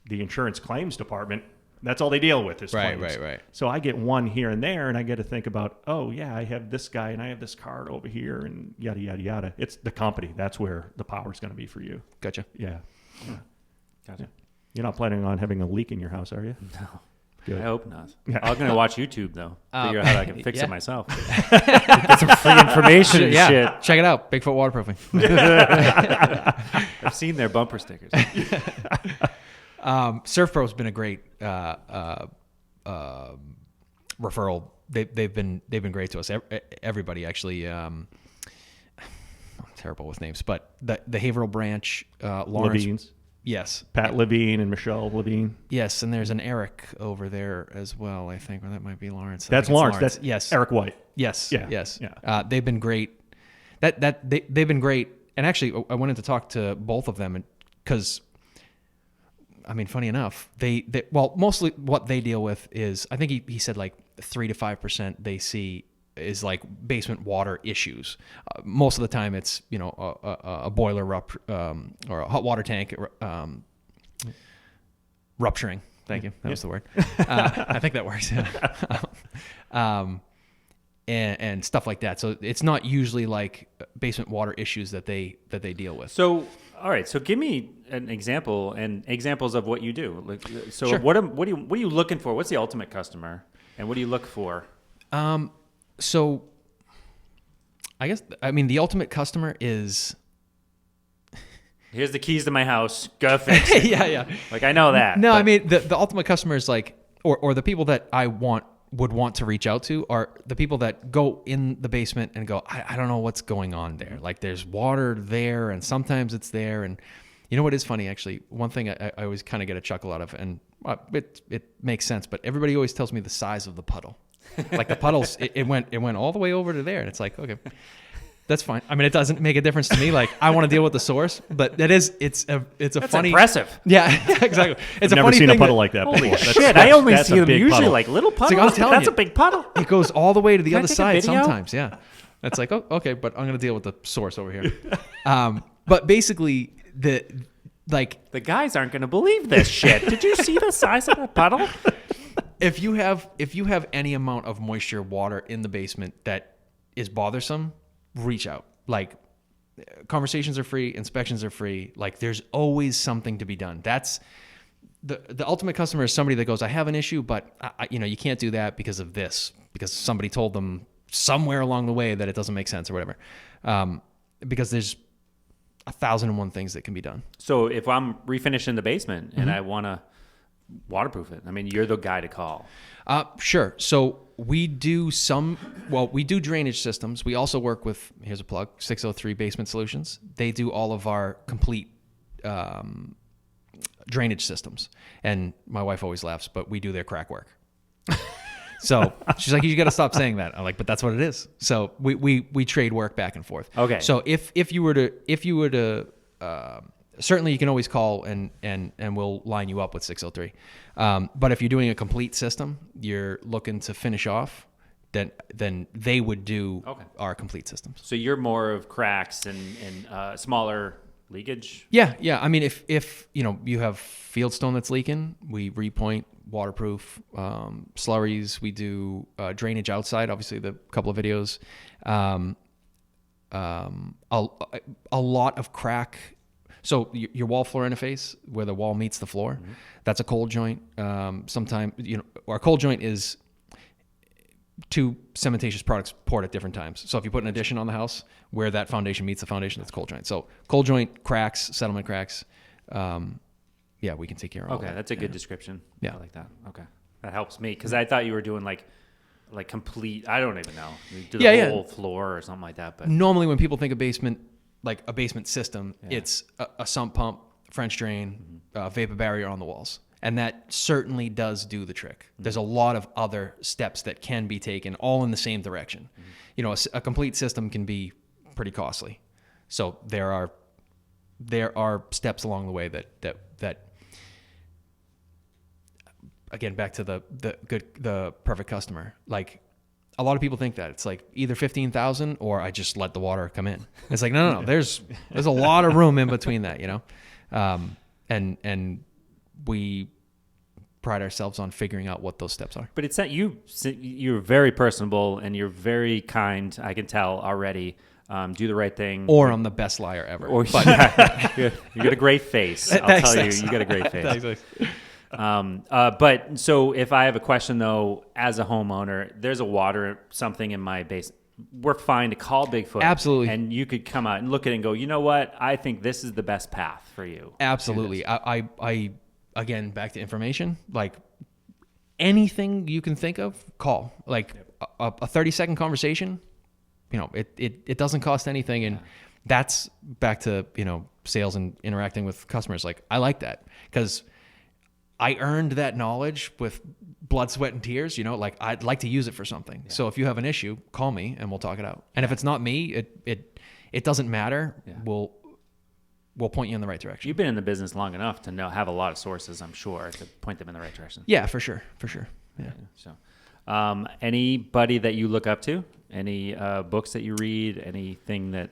The insurance claims department That's all they deal with is Right, claims. right. So I get one here and there, and I get to think about, oh, yeah, I have this guy, and I have this card over here, and yada, yada, yada. It's the company. That's where the power is going to be for you. Gotcha. Yeah. Gotcha. You're not planning on having a leak in your house, are you? No. Good. I hope not. Yeah. I'm going to watch YouTube, though. Figure out how I can fix yeah. it myself. Get some free information and shit. Check it out. Bigfoot waterproofing. I've seen their bumper stickers. Surf Pro's been a great referral. They've been great to us. Everybody actually. I'm terrible with names, but the Haverhill branch, Lawrence. Levine's. Yes, Pat Levine and Michelle Levine. yes, and there's an Eric over there as well. I think, or that might be Lawrence. That's Lawrence. That's yes, Eric White. Yes, Yeah, yes. yeah. They've been great. They've been great. And actually, I wanted to talk to both of them because, I mean, funny enough, well, mostly what they deal with is, I think he said like 3 to 5% they see is like basement water issues. Most of the time, it's a boiler or a hot water tank rupturing. Thank you. That was the word. I think that works. And stuff like that. So it's not usually like basement water issues that they deal with. So, all right. So give me an example and examples of what you do. Like, so Sure. what are you looking for? What's the ultimate customer, and what do you look for? So I guess, the ultimate customer is... Here's the keys to my house. Go fix it. yeah. Like, I know that. No, but- I mean, the ultimate customer is like, or the people that I would want to reach out to are the people that go in the basement and go, I don't know what's going on there. Like, there's water there, and sometimes it's there. And you know what is funny, actually? One thing I always kind of get a chuckle out of, and it makes sense, but everybody always tells me the size of the puddle. Like, the puddles, it went all the way over to there, and it's like, okay, that's fine. I mean, it doesn't make a difference to me. Like, I want to deal with the source, but it's a That's funny, impressive. yeah, exactly. It's I've a never funny seen a thing puddle that- like that Holy before. shit! I only that's see a them big usually puddle. like little puddles. I'm telling That's you. a big puddle. It goes all the way to the Can I other take a side video? sometimes. Yeah. It's like, oh, okay, but I'm going to deal with the source over here. But basically, the guys aren't going to believe this shit. Did you see the size of that puddle? if you have any amount of moisture, water in the basement that is bothersome, reach out. Like, conversations are free, inspections are free. Like, there's always something to be done. That's the ultimate customer is somebody that goes, I have an issue, but you can't do that because of this, because somebody told them somewhere along the way that it doesn't make sense or whatever. Because there's 1,001 things that can be done. So if I'm refinishing the basement and I want to waterproof it, I mean, you're the guy to call. Sure. So we do drainage systems. We also work with, here's a plug, 603 Basement Solutions. They do all of our complete drainage systems. And my wife always laughs, but we do their crack work. So she's like, you got to stop saying that. I'm like, but that's what it is. So we trade work back and forth. Okay. So if you were to certainly you can always call and we'll line you up with 603. But if you're doing a complete system, you're looking to finish off, then they would do our complete systems. So you're more of cracks and smaller leakage? Yeah. I mean, if you have fieldstone that's leaking, we repoint, waterproof, slurries. We do drainage outside. Obviously, the couple of videos. A lot of crack. So your wall floor interface, where the wall meets the floor, that's a cold joint. Sometimes our cold joint is two cementitious products poured at different times. So if you put an addition on the house where that foundation meets the foundation, that's cold joint. So cold joint, cracks, settlement cracks. Yeah, we can take care of all that. Okay, that's a good description. Yeah. I like that. Okay. That helps me because I thought you were doing like complete, I don't even know. You do the whole floor or something like that. But normally when people think of basement, like a basement system, it's a sump pump, French drain, vapor barrier on the walls. And that certainly does do the trick. There's a lot of other steps that can be taken all in the same direction. A complete system can be pretty costly. So there are steps along the way that again, back to the perfect customer. Like, a lot of people think that it's like either 15,000 or I just let the water come in. It's like, no. There's a lot of room in between that, and we pride ourselves on figuring out what those steps are. But it's that you're very personable and you're very kind. I can tell already. Do the right thing. Or I'm the best liar ever. Or you got a great face. I'll tell you, you got a great face. But so if I have a question though, as a homeowner, there's a water something in my basement. We're fine to call Bigfoot. Absolutely. And you could come out and look at it and go, you know what? I think this is the best path for you. Absolutely. I again, back to information, like anything you can think of, call. Like a 30-second conversation, it doesn't cost anything. And that's back to, sales and interacting with customers. Like, I like that because I earned that knowledge with blood, sweat, and tears. Like, I'd like to use it for something. Yeah. So if you have an issue, call me and we'll talk it out. And if it's not me, it doesn't matter. Yeah. We'll point you in the right direction. You've been in the business long enough to have a lot of sources, I'm sure, to point them in the right direction. Yeah, for sure. Yeah. So, anybody that you look up to? Any books that you read? Anything that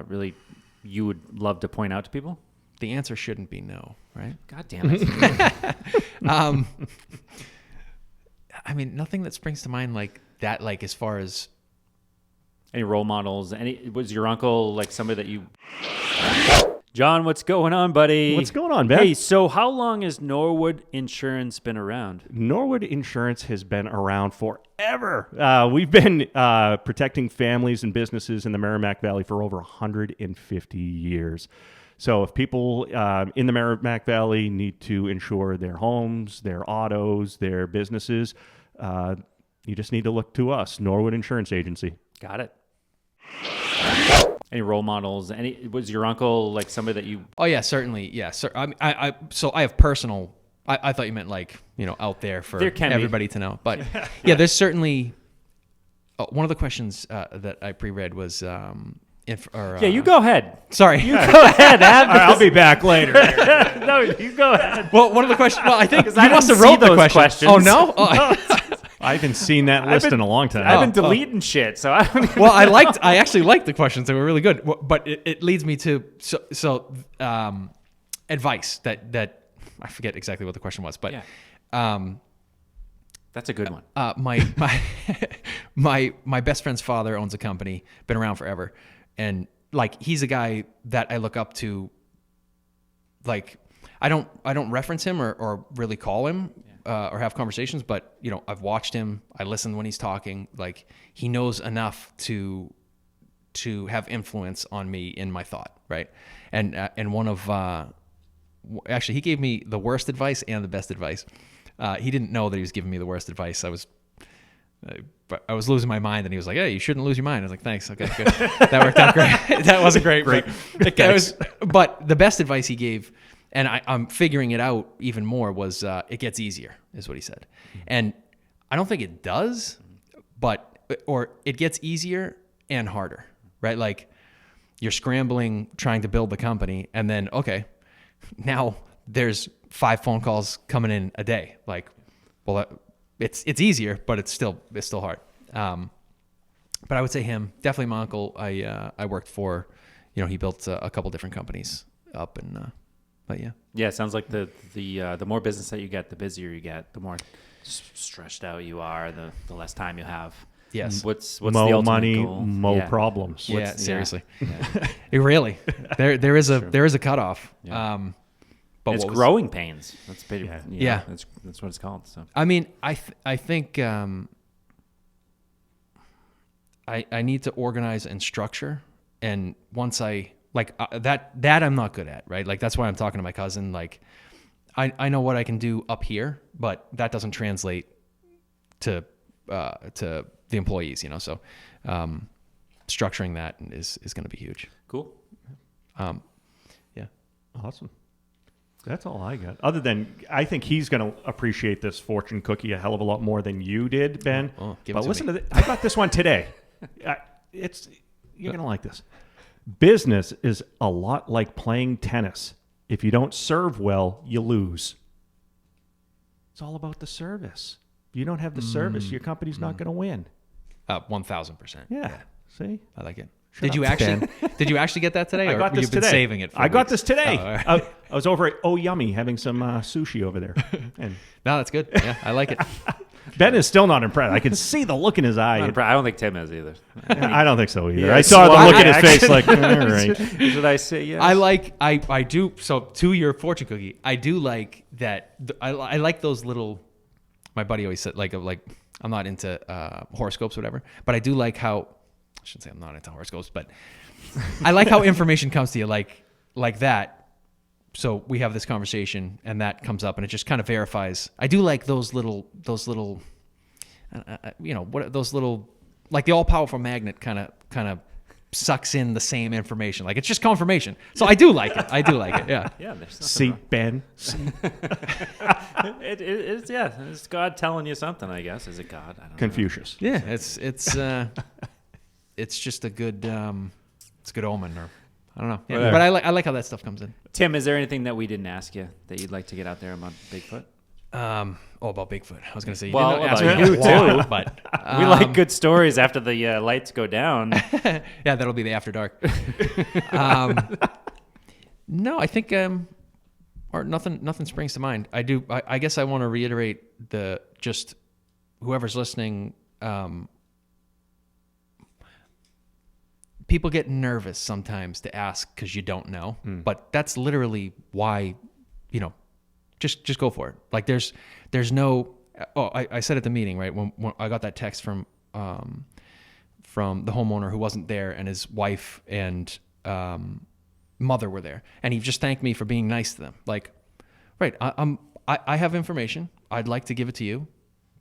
really you would love to point out to people? The answer shouldn't be no, right? God damn it. I mean, nothing that springs to mind like that, like as far as any role models. Was your uncle like somebody that you... John, what's going on, buddy? What's going on, Ben? Hey, so how long has Norwood Insurance been around? Norwood Insurance has been around forever. We've been protecting families and businesses in the Merrimack Valley for over 150 years. So if people in the Merrimack Valley need to insure their homes, their autos, their businesses, you just need to look to us, Norwood Insurance Agency. Got it. Any role models? Was your uncle like somebody that you... Oh yeah, certainly. Yeah. So I have personal, I thought you meant like, out there for everybody to know. But yeah, there's certainly, one of the questions that I pre-read was, you go ahead. Sorry. You go ahead. I'll be back later. No, you go ahead. Well, one of the questions, I think you must have wrote those questions. Oh, no? I haven't seen that list in a long time. I've been deleting shit, so I don't even Well, I actually liked the questions. They were really good. But it leads me to advice that I forget exactly what the question was, but that's a good one. My best friend's father owns a company, been around forever, and like he's a guy that I look up to. Like I don't reference him or really call him. Or have conversations, but I've watched him. I listen when he's talking. Like he knows enough to have influence on me in my thought, right? And one of actually he gave me the worst advice and the best advice. He didn't know that he was giving me the worst advice. I was losing my mind, and he was like, "Hey, you shouldn't lose your mind." I was like, "Thanks, okay, good." That worked out great. That wasn't great. But the best advice he gave. And I'm figuring it out even more was it gets easier, is what he said. And I don't think it does, or it gets easier and harder, right? Like you're scrambling, trying to build the company, and then, okay, now there's 5 phone calls coming in a day. Like, well, it's easier, but it's still hard. But I would say him, definitely my uncle. I worked for, he built a couple different companies up and. But yeah, it sounds like the more business that you get, the busier you get, the more stressed out you are, the less time you have. Yes. What's more the ultimate money, goal? more problems. Yeah, seriously. Yeah. It really, there is a cutoff. Yeah. But it's growing pains. That's pretty. Yeah. That's what it's called. So I mean, I think I need to organize and structure, and once I. Like that I'm not good at, right? Like that's why I'm talking to my cousin. Like I know what I can do up here, but that doesn't translate to the employees, So structuring that is going to be huge. Cool. Yeah. Awesome. That's all I got. Other than I think he's going to appreciate this fortune cookie a hell of a lot more than you did, Ben. But listen to this. I got this one today. You're going to like this. Business is a lot like playing tennis. If you don't serve well, you lose. It's all about the service. If you don't have the service, your company's not going to win. 1,000%. Yeah. See? I like it. Did you actually get that today? I got this you've been today. saving it for I got this today. I was over at Oh Yummy having some sushi over there. And No, that's good. Yeah, I like it. Ben is still not impressed. I can see the look in his eye. I don't think Tim is either. I don't think so either. Yeah, I saw the look in his action. face like, all right. Should I say yes? I do. So to your fortune cookie, I do like that. I like those little. My buddy always said like I'm not into horoscopes or whatever, but I do like how. I shouldn't say I'm not into horoscopes, but I like how information comes to you like that. So we have this conversation and that comes up and it just kind of verifies. I do like those little, those little, like the all powerful magnet kind of sucks in the same information. Like it's just confirmation. So I do like it. Yeah. Yeah. There's See, Ben. it's God telling you something, I guess. Is it God? I don't know. Confucius. Yeah. It's just a good, it's a good omen or I don't know. Yeah. Whatever. But I like how that stuff comes in. Tim, is there anything that we didn't ask you that you'd like to get out there about Bigfoot? About Bigfoot. I was going to say, you Well, didn't ask about me you why, too. but We like good stories after the lights go down. yeah, that'll be the after dark. No, I think or nothing springs to mind. I guess I want to reiterate just whoever's listening. People get nervous sometimes to ask because you don't know, but that's literally why, just go for it. Like there's no. Oh, I said at the meeting, right, when I got that text from the homeowner who wasn't there, and his wife and mother were there, and he just thanked me for being nice to them. Like, right, I have information. I'd like to give it to you.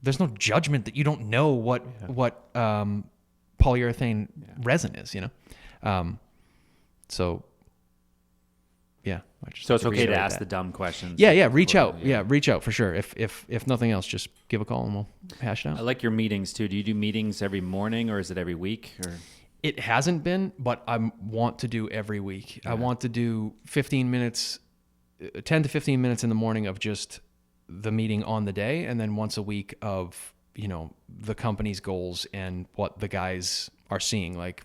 There's no judgment that you don't know what polyurethane resin is, so yeah. So it's okay to ask the dumb questions. Yeah, reach out. Yeah, reach out for sure. If nothing else, just give a call and we'll hash it out. I like your meetings too. Do you do meetings every morning or is it every week? Or It hasn't been, but I want to do every week. Yeah. I want to do 15 minutes, 10 to 15 minutes in the morning of just the meeting on the day, and then once a week of the company's goals and what the guys are seeing. Like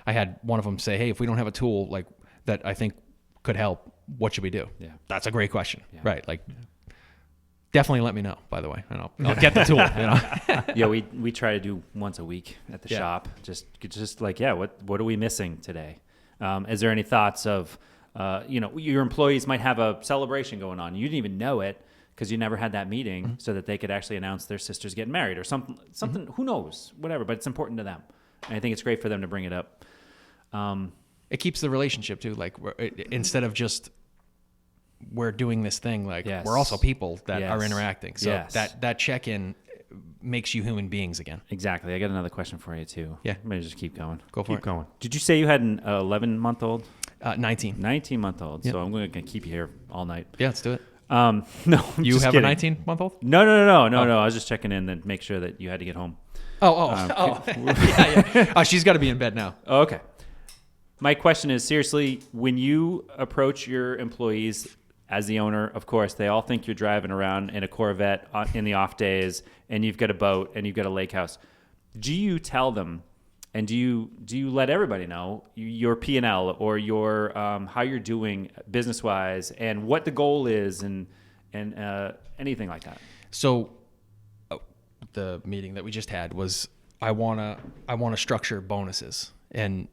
I had one of them say, hey, if we don't have a tool like that I think could help, what should we do? Yeah. That's a great question. Yeah. Right. Like definitely let me know, by the way, and I'll get the tool. Yeah, we try to do once a week at the shop. Just like, what are we missing today? Is there any thoughts of, your employees might have a celebration going on. You didn't even know it because you never had that meeting so that they could actually announce their sister's getting married or something, who knows, whatever, but it's important to them. And I think it's great for them to bring it up. It keeps the relationship too. Like instead of just, we're doing this thing, like we're also people that are interacting. So that check-in makes you human beings again. Exactly. I got another question for you too. Yeah. Maybe just keep going. Keep going. Did you say you had an 11-month-old? 19. 19-month-old. Yep. So I'm going to keep you here all night. Yeah, let's do it. No, you have kidding. a 19-month-old? No. I was just checking in and make sure that you had to get home. Yeah. She's got to be in bed now. Oh, okay. My question is, seriously, when you approach your employees as the owner, of course, they all think you're driving around in a Corvette in the off days and you've got a boat and you've got a lake house. Do you tell them and do you let everybody know your P&L or your how you're doing business-wise and what the goal is and anything like that? So the meeting that we just had was I want to structure bonuses, and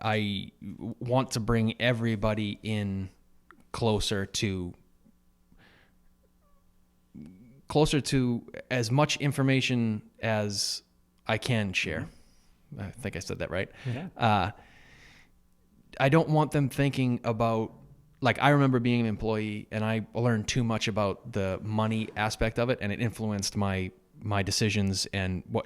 I want to bring everybody in closer to as much information as I can share. I think I said that right. Yeah. I don't want them thinking about, like, I remember being an employee and I learned too much about the money aspect of it, and it influenced my decisions and what,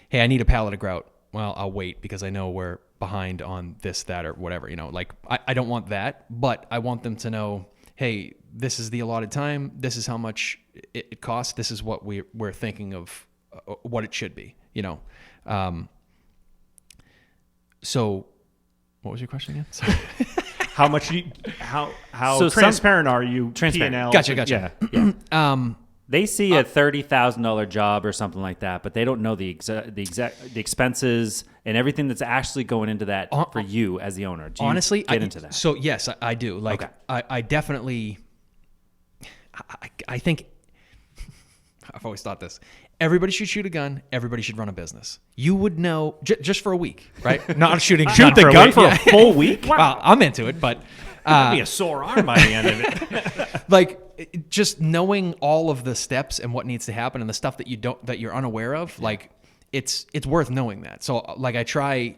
hey, I need a pallet of grout. Well, I'll wait because I know we're behind on this, that, or whatever, like I don't want that, but I want them to know, hey, this is the allotted time. This is how much it costs. This is what we're thinking of what it should be, So what was your question again? Sorry. How transparent are you? Transparent. P&L? Gotcha. Yeah. They see a $30,000 job or something like that, but they don't know the expenses and everything that's actually going into that for you as the owner. Do you honestly, get into that? So yes, I do. Like, Okay. I definitely, I think, I've always thought this. Everybody should shoot a gun. Everybody should run a business. You would know just for a week, right? Not shooting Shoot the gun for a full week? Well, I'm into it, but That'd be a sore arm by the end of it. like just knowing all of the steps and what needs to happen and the stuff that you're unaware of, like it's worth knowing that. So like I try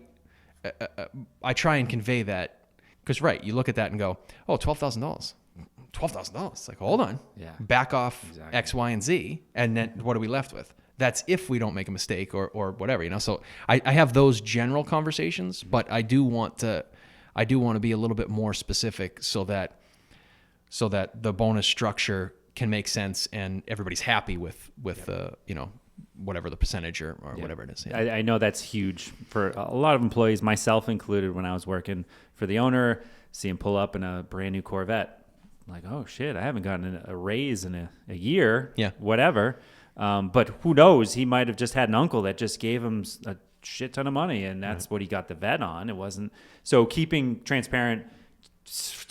and convey that, because right, you look at that and go, oh, $12,000. $12,000. Like, hold on, back off X, Y, and Z, and then what are we left with? That's if we don't make a mistake or whatever, you know. So I have those general conversations, but I do want to be a little bit more specific so that the bonus structure can make sense and everybody's happy with you know, whatever the percentage or whatever it is. I know that's huge for a lot of employees, myself included. When I was working for the owner, see him pull up in a brand new Corvette, like, oh shit, I haven't gotten a raise in a year, whatever. But who knows? He might have just had an uncle that just gave him a shit ton of money, and that's what he got the vet on. It wasn't so keeping transparent,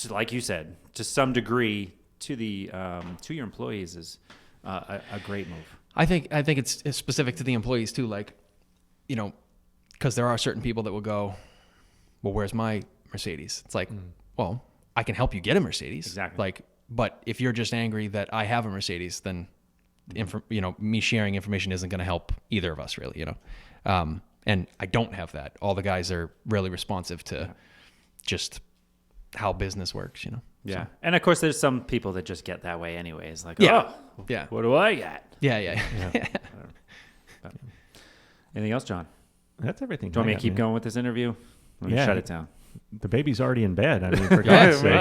like you said, to some degree to your employees is a great move. I think it's specific to the employees too. Like, you know, because there are certain people that will go, well, where's my Mercedes? It's like, well, I can help you get a Mercedes. Exactly. Like, but if you're just angry that I have a Mercedes, then you know, me sharing information isn't going to help either of us, really. You know, and I don't have that. All the guys are really responsive to just how business works. You know. Yeah, So. and of course, there's some people that just get that way anyways. Like, what do I get? Yeah. Anything else, John? That's everything. Do you want me to keep going with this interview? Let me shut it down. The baby's already in bed. I mean, for God's sake.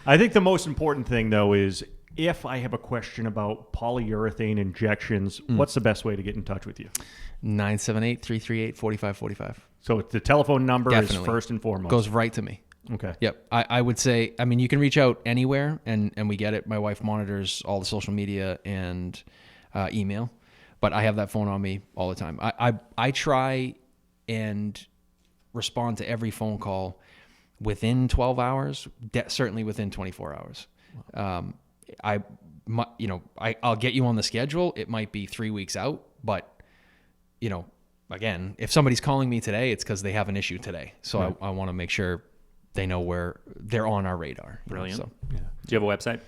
I think the most important thing, though, is if I have a question about polyurethane injections, what's the best way to get in touch with you? 978-338-4545. So the telephone number Definitely. is first and foremost. Goes right to me. Okay. Yep. I would say, I mean, you can reach out anywhere and we get it. My wife monitors all the social media and email, but I have that phone on me all the time. I try and respond to every phone call within 12 hours, certainly within 24 hours. Wow. I'll get you on the schedule. It might be 3 weeks out, but you know, again, if somebody's calling me today, it's because they have an issue today. So right. I want to make sure they know where they're on our radar. Brilliant. So, Do you have a website?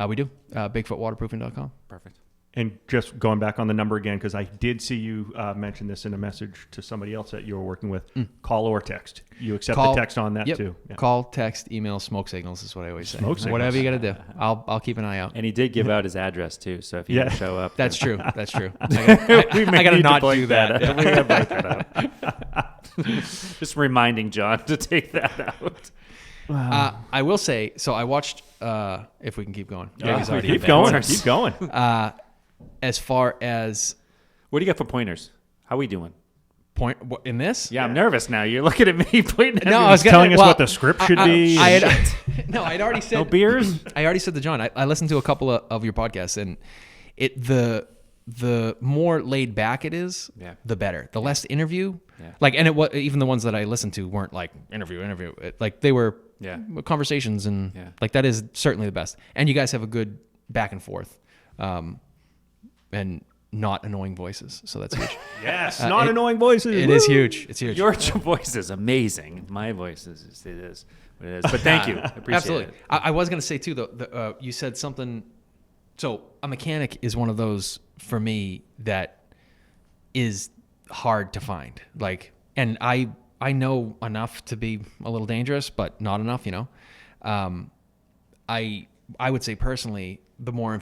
We do. BigfootWaterproofing.com. Perfect. And just going back on the number again, because I did see you mention this in a message to somebody else that you were working with. Call or text. You accept the text on that too. Yeah. Call, text, email, smoke signals is what I always say. Smoke signals. Whatever you got to do. I'll keep an eye out. And he did give out his address too, so if you don't show up. That's true. That's true. I got to not do that. We gotta break that up. Just reminding John to take that out. Wow. I will say, so I watched, if we can keep going. Keep going. Keep going. As far as... What do you got for pointers? How are we doing? In this? Yeah, I'm nervous now. You're looking at me pointing at me. I was telling us what the script should be. I'd already said... No beers? I already said to John, I listened to a couple of your podcasts, and the more laid back it is, the better. The less interview. Yeah. Like, and even the ones that I listened to weren't like interview. Like they were conversations, and like that is certainly the best. And you guys have a good back and forth. And not annoying voices, so that's huge. Yes, not annoying voices. It is huge. It's huge. Your voice is amazing. My voice is what it is. But thank you. I appreciate Absolutely. it. I was going to say too, though, you said something. So a mechanic is one of those for me that is hard to find. Like, and I know enough to be a little dangerous, but not enough. You know, I would say personally, the more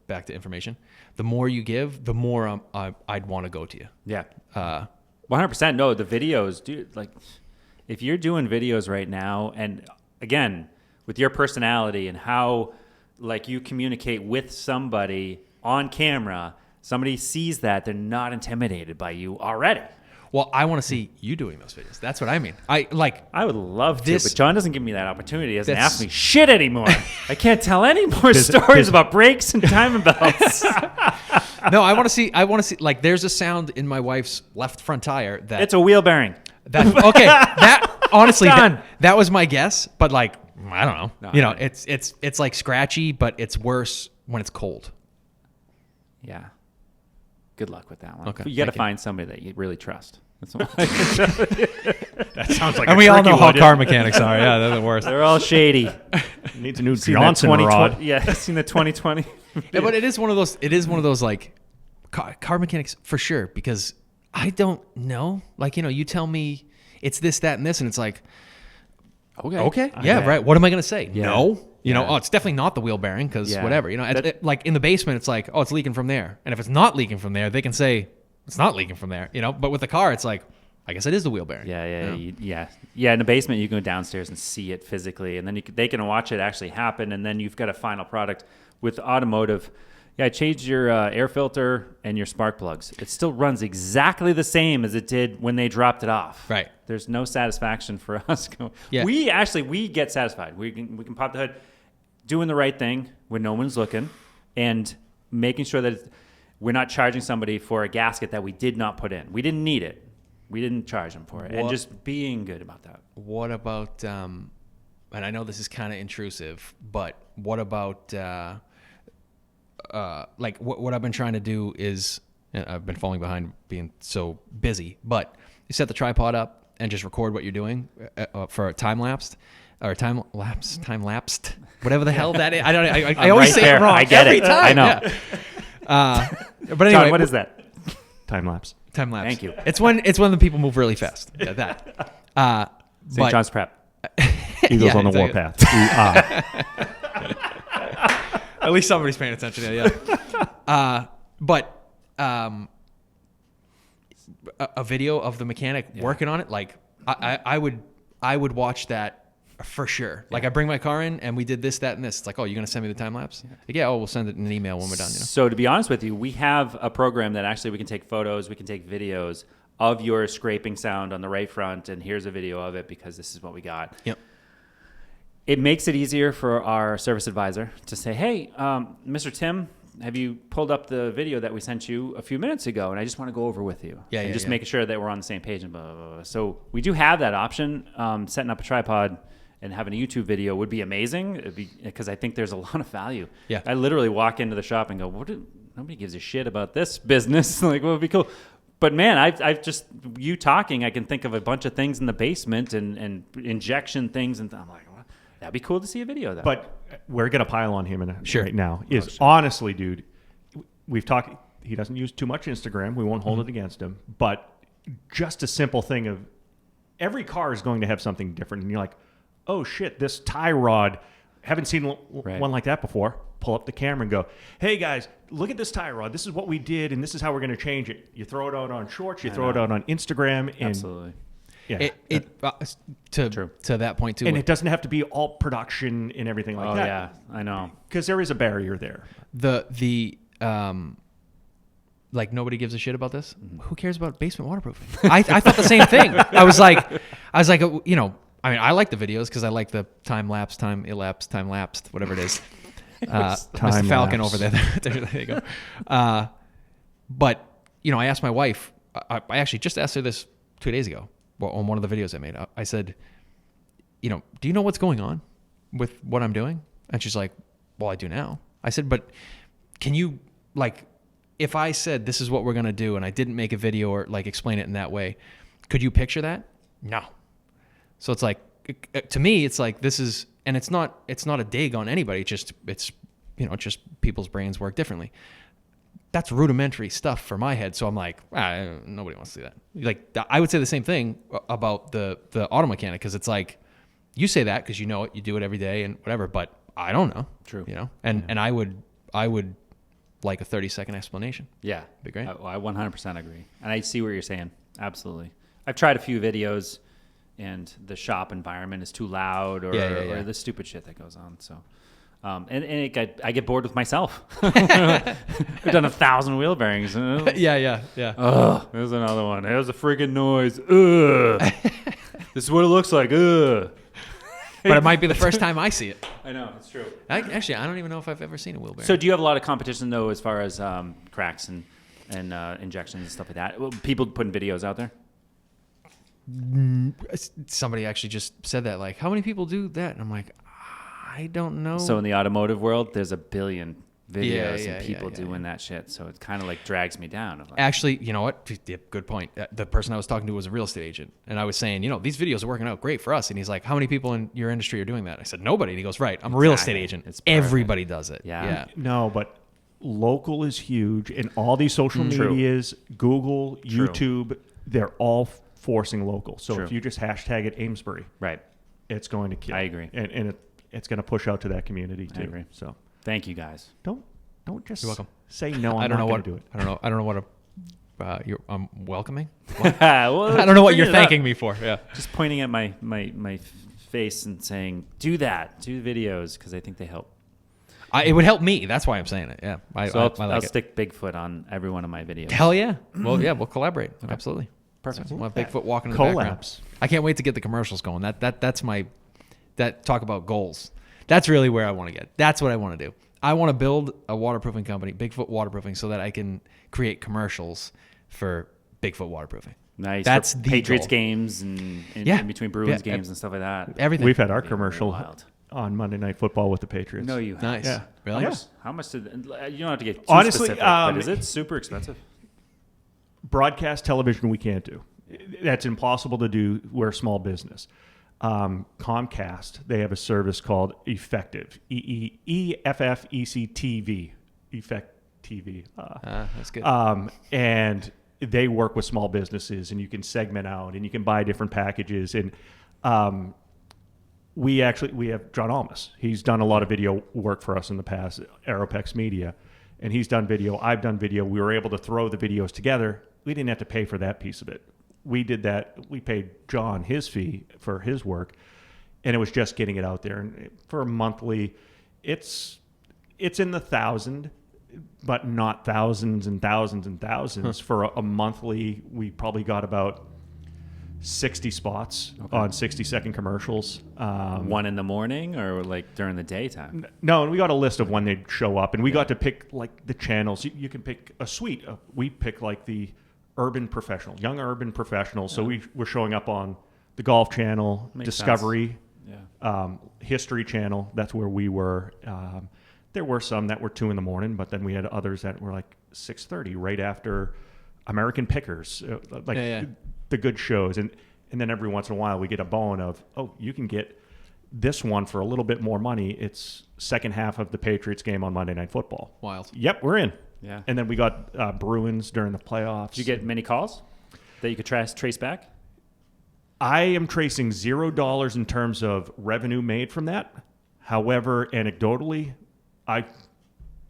back to information. The more you give, the more I'd want to go to you. Yeah. 100%. No, the videos, dude, like if you're doing videos right now, and again, with your personality and how like you communicate with somebody on camera, somebody sees that, they're not intimidated by you already. Well, I want to see you doing those videos. That's what I mean. I would love to, This- but John doesn't give me that opportunity. He doesn't That's- ask me shit anymore. I can't tell any more stories about brakes and timing belts. No, I want to see. Like, there's a sound in my wife's left front tire that It's a wheel bearing. okay. That honestly, Done. that was my guess. But like, I don't know. No, you know, I- it's like scratchy, but it's worse when it's cold. Yeah. Good luck with that one. Okay, You got to thank you. find somebody that you really trust. That's what I can tell you. That sounds like And a we all tricky know how one. car mechanics are. Yeah, they're the worst. They're all shady. Needs a new Seen that Johnson 2020 rod. Yeah, seen the 2020. Yeah, but it is one of those. It is one of those like car mechanics for sure, because I don't know. Like, you know, you tell me it's this, that, and this, and it's like, okay, yeah, right. What am I gonna say? Yeah. No. You know, Yeah. oh, it's definitely not the wheel bearing because Yeah. whatever. You know, like in the basement, it's like, oh, it's leaking from there. And if it's not leaking from there, they can say it's not leaking from there. You know, but with the car, it's like, I guess it is the wheel bearing. Yeah. In the basement, you can go downstairs and see it physically, and then they can watch it actually happen, and then you've got a final product. With automotive, I changed your air filter and your spark plugs. It still runs exactly the same as it did when they dropped it off. Right. There's no satisfaction for us. Yeah. We get satisfied. We can pop the hood, doing the right thing when no one's looking, and making sure that we're not charging somebody for a gasket that we did not put in. We didn't need it. We didn't charge them for it. And What- just being good about that. What about, and I know this is kind of intrusive, but what about, like what I've been trying to do is, and I've been falling behind being so busy, but you set the tripod up and just record what you're doing for a time lapsed, whatever the hell that is. I always right say there. it wrong. I get every it. time. I know. Yeah. But anyway, John, what is that? Time lapse. time lapse? Thank you. It's when the people move really fast. Yeah, that. St. But- John's Prep. Eagles Yeah, on the exactly. warpath. Ooh, ah. At least somebody's paying attention. Yeah. But a video of the mechanic working on it, like I would watch that for sure. Like, I bring my car in and we did this, that, and this. It's like, oh, you're gonna send me the time lapse? Like, yeah. Oh, we'll send it in an email when we're done. You know. So to be honest with you, we have a program that actually we can take photos, we can take videos of your scraping sound on the right front, and here's a video of it because this is what we got. Yep. It makes it easier for our service advisor to say, hey, Mr. Tim, have you pulled up the video that we sent you a few minutes ago? And I just want to go over with you. Yeah, and yeah, just yeah. making sure that we're on the same page and blah, blah, blah. So we do have that option. Setting up a tripod and having a YouTube video would be amazing because I think there's a lot of value. Yeah. I literally walk into the shop and go, nobody gives a shit about this business. Like, what would be cool? But man, I've just, you talking, I can think of a bunch of things in the basement and injection things. And I'm like, well, that'd be cool to see a video of that. But we're going to pile on him Sure. right now. Honestly, dude, we've talked, he doesn't use too much Instagram. We won't hold Mm-hmm. it against him. But just a simple thing of every car is going to have something different. And you're like, oh shit, this tie rod, haven't seen one like that before. Pull up the camera and go, hey guys, look at this tie rod. This is what we did, and this is how we're going to change it. You throw it out on shorts, you throw it out on Instagram. And absolutely. Yeah. To that point too. And it doesn't have to be all production and everything like Oh, that. yeah, I know. Because there is a barrier there. the like, nobody gives a shit about this. Who cares about basement waterproofing? I thought the same thing. I was like, you know, I mean, I like the videos because I like the time lapse, time elapsed, time lapsed, whatever it is. Mr. Falcon lapse. over there. There you go. But you know, I asked my wife. I actually just asked her this 2 days ago on one of the videos I made. I said, you know, do you know what's going on with what I'm doing? And she's like, well, I do now. I said, but can you, like, if I said this is what we're going to do and I didn't make a video or like explain it in that way, could you picture that? No. So it's like, to me, it's like, this is, and it's not a dig on anybody. It's you know, just people's brains work differently. That's rudimentary stuff for my head. So I'm like, nobody wants to see that. Like, I would say the same thing about the auto mechanic. Cause it's like, you say that cause you know it, you do it every day and whatever, but I don't know. True. You know? And I would like a 30-second explanation. Yeah. Be great. I 100% agree. And I see what you're saying. Absolutely. I've tried a few videos and the shop environment is too loud or, Yeah. or the stupid shit that goes on. So And I get bored with myself. I've done 1,000 wheel bearings. Yeah. Oh, there's another one. There's a freaking noise. Ugh. This is what it looks like. Ugh. But it might be the first time I see it. I know, it's true. Actually, I don't even know if I've ever seen a wheel bearing. So do you have a lot of competition, though, as far as cracks and injections and stuff like that? Well, people putting videos out there? Somebody actually just said that, like, how many people do that? And I'm like, I don't know. So in the automotive world, there's a billion videos and people doing that shit. So it kind of like drags me down. Like, actually, you know what? Good point. The person I was talking to was a real estate agent. And I was saying, these videos are working out great for us. And he's like, how many people in your industry are doing that? I said, nobody. And he goes, right. I'm a real estate agent. Everybody does it. Yeah. No, but local is huge. And all these social medias, Google, YouTube, they're all forcing local. So if you just hashtag it Amesbury, right, it's going to kill. I agree. And it's going to to push out to that community too. I agree. So thank you guys. Don't just You're welcome. say no. I don't know what what to do it. I don't know what you're welcoming. Well, I don't know what you're thanking me for. Yeah. Just pointing at my face and saying, do that, do videos, because I think they help. It would help me. That's why I'm saying it. Yeah. I'll stick Bigfoot on every one of my videos. Hell yeah. Well, yeah, we'll collaborate. Okay. Absolutely. Perfect. We'll have Bigfoot walking in the background. Collabs. I can't wait to get the commercials going. That's my talk about goals. That's really where I want to get. That's what I want to do. I want to build a waterproofing company, Bigfoot Waterproofing, so that I can create commercials for Bigfoot waterproofing. Nice. That's for the Patriots goal. games and in between Bruins games and stuff like that. Everything. We've had our commercial Wild. on Monday Night Football with the Patriots. No, you have. Nice. Yeah. Really? How much did you don't have to get too Honestly, specific, but is it super expensive? Broadcast television we can't do. That's impossible to do. We're a small business. Comcast, they have a service called Effective, EFFECTV, Effect TV. That's good. And they work with small businesses, and you can segment out, and you can buy different packages. And we have John Almas. He's done a lot of video work for us in the past, Aeropex Media, and he's done video. I've done video. We were able to throw the videos together. We didn't have to pay for that piece of it. We did that. We paid John his fee for his work, and it was just getting it out there. And for a monthly, it's in the thousand, but not thousands and thousands and thousands. For a monthly, we probably got about 60 spots on 60-second commercials. One in the morning or like during the daytime? No, and we got a list of when they'd show up, and we got to pick like the channels. You can pick a suite. We pick like the urban professional, young urban professionals. So we were showing up on the Golf Channel, Makes Discovery, sense. History Channel. That's where we were. There were some that were 2 a.m, but then we had others that were like 6:30, right after American Pickers, the good shows. And then every once in a while we get a bone of, you can get this one for a little bit more money. It's second half of the Patriots game on Monday Night Football. Wild. Yep, we're in. Yeah. And then we got Bruins during the playoffs. Did you get many calls that you could trace back? I am tracing $0 in terms of revenue made from that. However, anecdotally,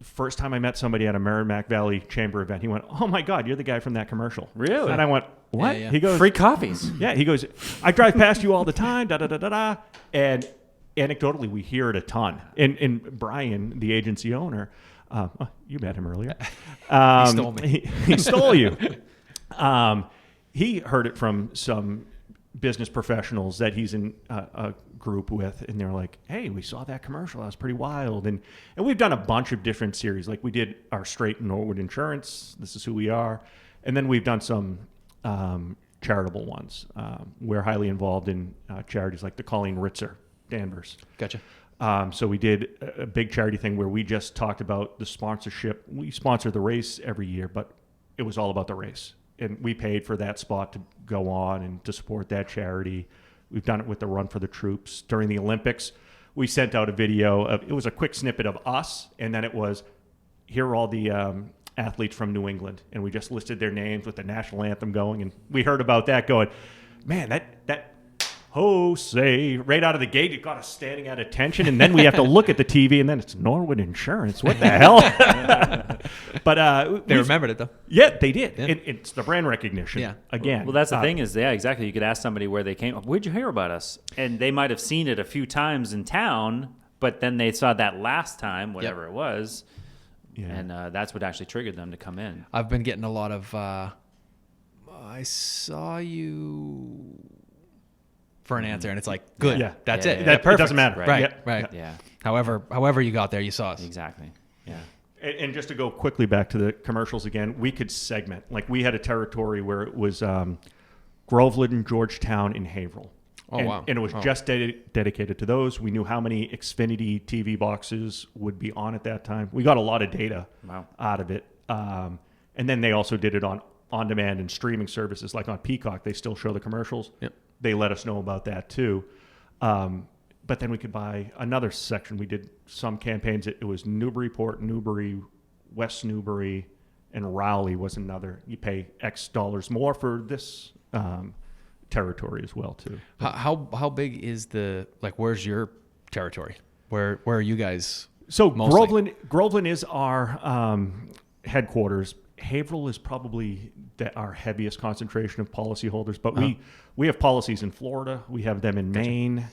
first time I met somebody at a Merrimack Valley Chamber event, he went, "Oh my God, you're the guy from that commercial." Really? And I went, "What?" Yeah. He goes, Free coffees. "Yeah." He goes, "I drive past you all the time." Da da da da da. And anecdotally, we hear it a ton. And Brian, the agency owner, you met him earlier. He stole me. He stole you. He heard it from some business professionals that he's in a group with, and they're like, "Hey, we saw that commercial. That was pretty wild." And we've done a bunch of different series. Like we did our straight Norwood Insurance. This is who we are. And then we've done some charitable ones. We're highly involved in charities like the Colleen Ritzer, Danvers. Gotcha. So we did a big charity thing where we just talked about the sponsorship. We sponsor the race every year, but it was all about the race. And we paid for that spot to go on and to support that charity. We've done it with the Run for the Troops. During the Olympics, we sent out a video it was a quick snippet of us, and then it was, here are all the athletes from New England. And we just listed their names with the national anthem going. And we heard about that going, man, that Jose, right out of the gate, it got us standing at attention, and then we have to look at the TV, and then it's Norwood Insurance. What the hell? But They remembered it though. yeah, they did. Yeah. It's the brand recognition. Yeah. Again. Well, that's the thing is, exactly. You could ask somebody where they came. Where'd you hear about us? And they might have seen it a few times in town, But then they saw that last time, whatever Yep. it was, Yeah. and that's what actually triggered them to come in. I've been getting a lot of, I saw you for an answer, and it's like, good. Yeah. That's Yeah, it. yeah, That, it Perfect. doesn't matter. Right, Yeah. right. Yeah, However you got there, you saw us. exactly. Yeah. And just to go quickly back to the commercials again, we could segment. Like we had a territory where it was Groveland, Georgetown, and Haverhill. Oh, and, wow. And it was just dedicated to those. We knew how many Xfinity TV boxes would be on at that time. We got a lot of data out of it. And then they also did it on-demand and streaming services. Like on Peacock, they still show the commercials. Yep. They let us know about that too. But then we could buy another section. We did some campaigns. It was Newburyport, Newbury, West Newbury, and Rowley was another. You pay X dollars more for this territory as well too. How big is where's your territory? Where are you guys? So mostly? Groveland is our headquarters. Haverhill is probably our heaviest concentration of policyholders, but we have policies in Florida. We have them in Maine.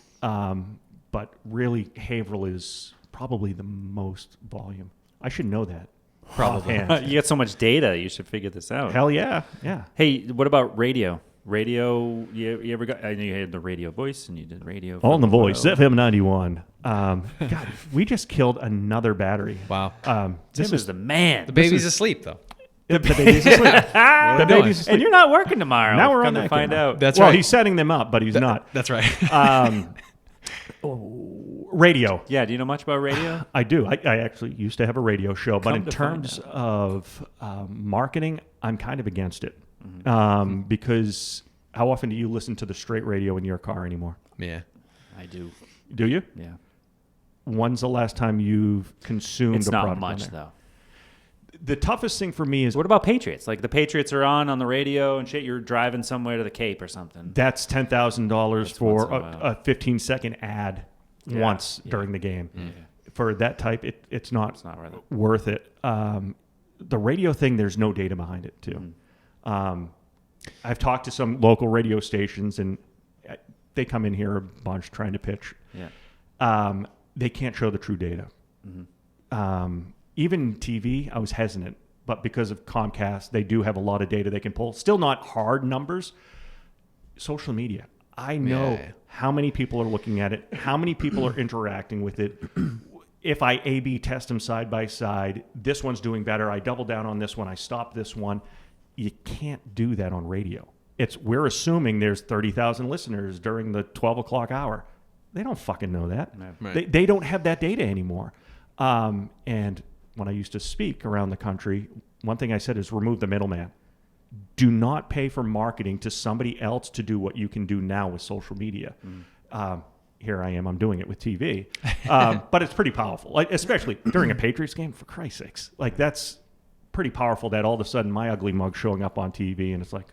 But really, Haverhill is probably the most volume. I should know that. Probably. You got so much data. You should figure this out. Hell yeah. Yeah. Hey, what about radio? Radio, you ever got? I know you had the radio voice and you did radio. On the voice, photo. FM 91. God, we just killed another battery. Wow. This Tim is the man. The baby's asleep, though. the baby's asleep. The baby's asleep. And you're not working tomorrow. Now we're Come on to that find camera. out. That's well, right. he's setting them up, but he's not. That's right. Radio. Yeah. Do you know much about radio? I do. I actually used to have a radio show, but Come in to find terms of marketing, I'm kind of against it. Because how often do you listen to the straight radio in your car anymore? Yeah. I do. Do you? Yeah. When's the last time you've consumed It's a not product on much there? though. The toughest thing for me is What about Patriots? Like the Patriots are on the radio and shit. You're driving somewhere to the Cape or something. that's $10,000 for once in a while. a 15-second ad once during the game. For that type, it's not worth it. The radio thing, there's no data behind it, too. I've talked to some local radio stations, and they come in here a bunch trying to pitch. Yeah. They can't show the true data. Even TV, I was hesitant, but because of Comcast, they do have a lot of data they can pull. Still not hard numbers. Social media. I know how many people are looking at it, how many people are interacting with it. If I A/B test them side by side, this one's doing better. I double down on this one. I stop this one. You can't do that on radio. We're assuming there's 30,000 listeners during the 12 o'clock hour. They don't fucking know that. Right. They don't have that data anymore. And when I used to speak around the country, one thing I said is remove the middleman. Do not pay for marketing to somebody else to do what you can do now with social media. Here I am, I'm doing it with TV. But it's pretty powerful, like especially during a Patriots game, for Christ's sakes. Like that's pretty powerful that all of a sudden my ugly mug showing up on TV and it's like,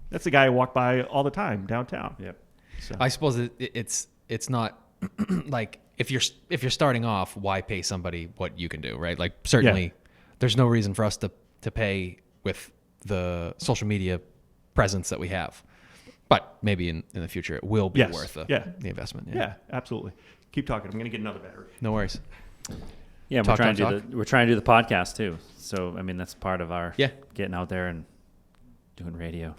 that's the guy I walk by all the time downtown. Yep. So. I suppose it's not like if you're starting off, why pay somebody what you can do, right? Like certainly there's no reason for us to pay with the social media presence that we have. But maybe in the future it will be worth the investment. Yeah, absolutely. Keep talking. I'm going to get another battery. No worries. Yeah, we're trying to do the podcast too. So I mean that's part of our getting out there and doing radio.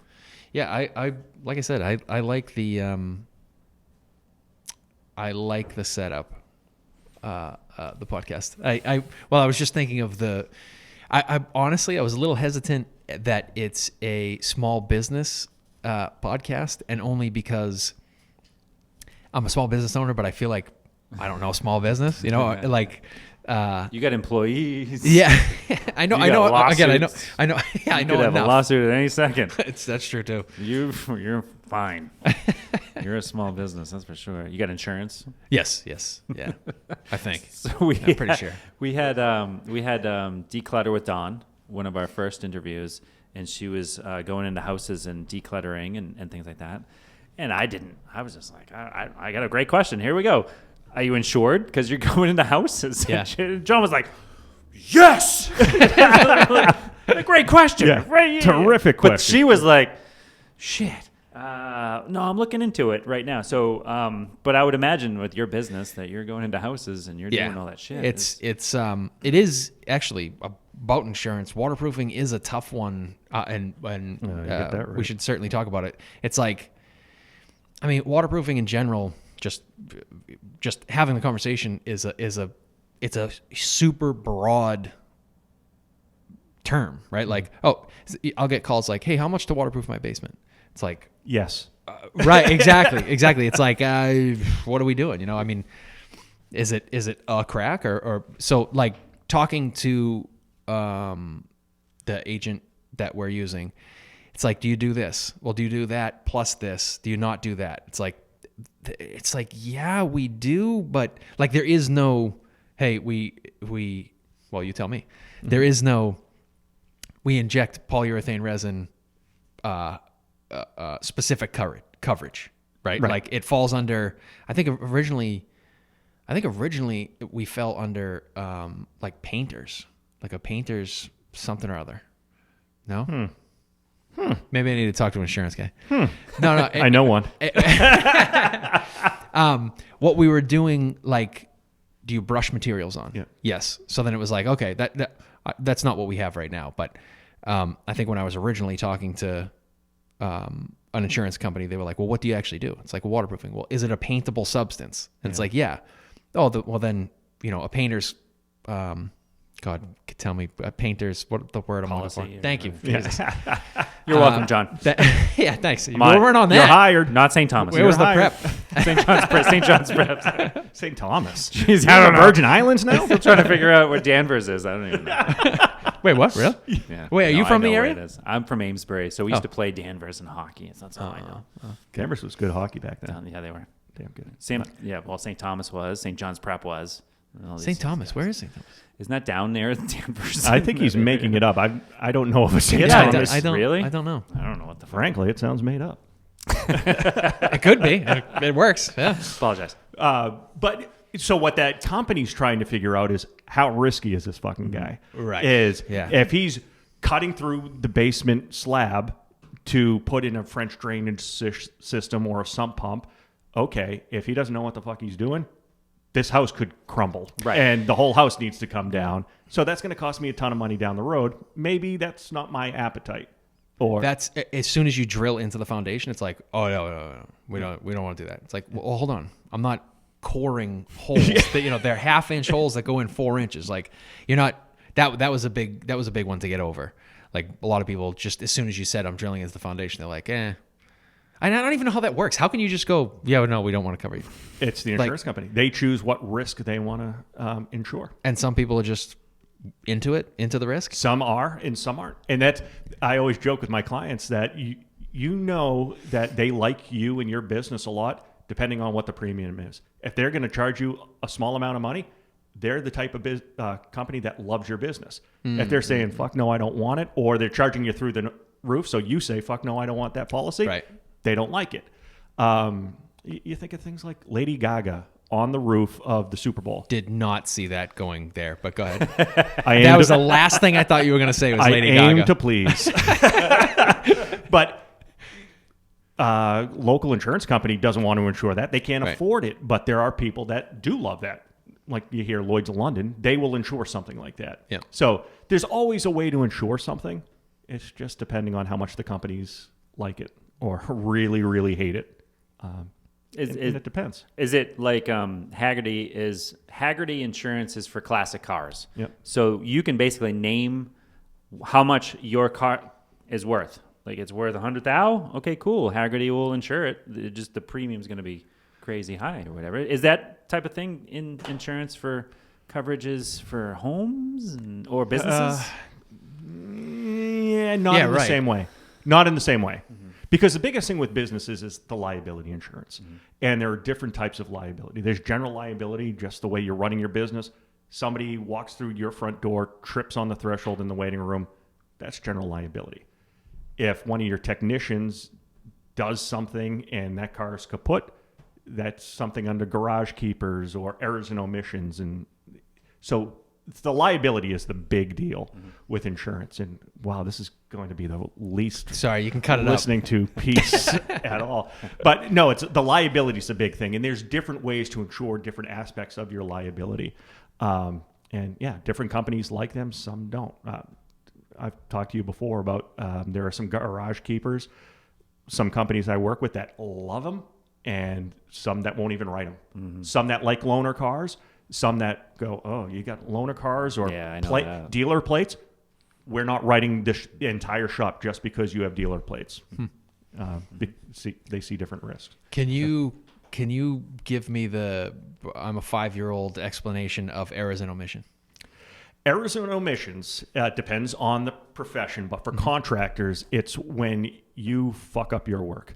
Yeah, I like I said, I like the setup, the podcast. I was just thinking of I honestly I was a little hesitant that it's a small business podcast, and only because I'm a small business owner, but I feel like I don't know small business, you know, like. You got employees. Yeah, I know. Again, I know. Yeah, I know. You could have a lawsuit at any second. That's true too. You're fine. You're a small business, that's for sure. You got insurance? Yes. Yeah, I think. So I'm pretty sure. We had Declutter with Dawn, one of our first interviews, and she was going into houses and decluttering and things like that. And I was just like, I got a great question. Here we go. Are you insured? Because you're going into houses. Yeah. And John was like, yes! A great question. Yeah. Right? Terrific question. But she was like, shit, No, I'm looking into it right now. So, but I would imagine with your business that you're going into houses and you're doing all that shit. It is actually about insurance. Waterproofing is a tough one, and right. we should certainly talk about it. It's like, I mean, waterproofing in general, just having the conversation it's a super broad term, right? Like, I'll get calls like, "Hey, how much to waterproof my basement?" It's like, yes, right, exactly. It's like, what are we doing? You know, I mean, is it a crack or so? Like talking to the agent that we're using, it's like, do you do this? Well, do you do that plus this? Do you not do that? It's like, yeah, we do, but like there is no, hey, well, you tell me. Mm-hmm. There is no, we inject polyurethane resin, specific coverage, right? Like it falls under, I think originally we fell under like painters, like a painter's something or other. No? Maybe I need to talk to an insurance guy. No. I know one. What we were doing, like, do you brush materials on? Yeah. Yes. So then it was like, okay, that's not what we have right now. But I think when I was originally talking to an insurance company, they were like, well, what do you actually do? It's like, waterproofing. Well, is it a paintable substance? And it's like, yeah. Oh, well then, a painter's, God, tell me, painter's, what the word I'm looking for? Thank you. Jesus. You're welcome, John. Yeah, thanks. We weren't on that. You're hired. Not St. Thomas. Where was the prep? St. John's prep. St. Thomas. Jeez, I don't know. Virgin Islands now? I'm still trying to figure out what Danvers is. I don't even know. Wait, what? Really? Yeah. Wait, are you from the area? It is. I'm from Amesbury, so we used to play Danvers in hockey. That's all I know. Danvers was good hockey back then. Yeah, they were. Damn good. St. Thomas was. St. John's Prep was. St. Thomas. Where is St. Thomas? Isn't that down there in Danvers? I think he's making it up. I don't know if it's St. Yeah, Thomas. I don't really? I don't know. I don't know what the fuck. Frankly, it sounds made up. It could be. It works. Yeah. Apologize. But so what that company's trying to figure out is how risky is this fucking guy? Right. If he's cutting through the basement slab to put in a French drainage system or a sump pump, okay. If he doesn't know what the fuck he's doing, this house could crumble. Right. And the whole house needs to come down. So that's going to cost me a ton of money down the road. Maybe that's not my appetite. Or that's as soon as you drill into the foundation, it's like, oh no, we don't want to do that. It's like, well, hold on, I'm not coring holes. That, they're 1/2-inch holes that go in 4 inches. Like, you're not. That was a big one to get over. Like, a lot of people, just as soon as you said I'm drilling into the foundation, they're like, eh. And I don't even know how that works. How can you just go, yeah, no, we don't want to cover you? It's the insurance company. They choose what risk they want to insure. And some people are just into the risk. Some are and some aren't. And that's, I always joke with my clients that you know that they like you and your business a lot depending on what the premium is. If they're going to charge you a small amount of money, they're the type of company that loves your business. If they're saying, fuck no, I don't want it, or they're charging you through the roof, so you say, fuck no, I don't want that policy, right. They don't like it. You think of things like Lady Gaga on the roof of the Super Bowl. Did not see that going there, but go ahead. That was the last thing I thought you were going to say was Lady Gaga. I aim to please. But local insurance company doesn't want to insure that. They can't afford it, but there are people that do love that. Like you hear Lloyd's of London, they will insure something like that. Yeah. So there's always a way to insure something. It's just depending on how much the companies like it or really, really hate it. It depends. Is it like Haggerty Insurance is for classic cars? Yep. So you can basically name how much your car is worth. Like it's worth $100,000. Okay, cool. Haggerty will insure it. Just the premium is going to be crazy high or whatever. Is that type of thing in insurance for coverages for homes or businesses? Not in the same way. Not in the same way. Mm-hmm. Because the biggest thing with businesses is the liability insurance. Mm-hmm. And there are different types of liability. There's general liability, just the way you're running your business. Somebody walks through your front door, trips on the threshold in the waiting room. That's general liability. If one of your technicians does something and that car is kaput, that's something under garage keepers or errors and omissions. And so the liability is the big deal with insurance. And wow, this is going to be the least. Sorry, you can cut it listening to piece at all. But no, it's the liability is a big thing, and there's different ways to insure different aspects of your liability. And yeah, different companies like them, some don't. I've talked to you before about there are some garage keepers, some companies I work with that love them, and some that won't even write them. Some that like loaner cars. Some that go, oh, you got loaner cars or dealer plates? We're not writing the entire shop just because you have dealer plates. They see different risks. Can you give me I'm a 5-year-old explanation of errors and omission? Errors and omissions depends on the profession, but for contractors, it's when you fuck up your work.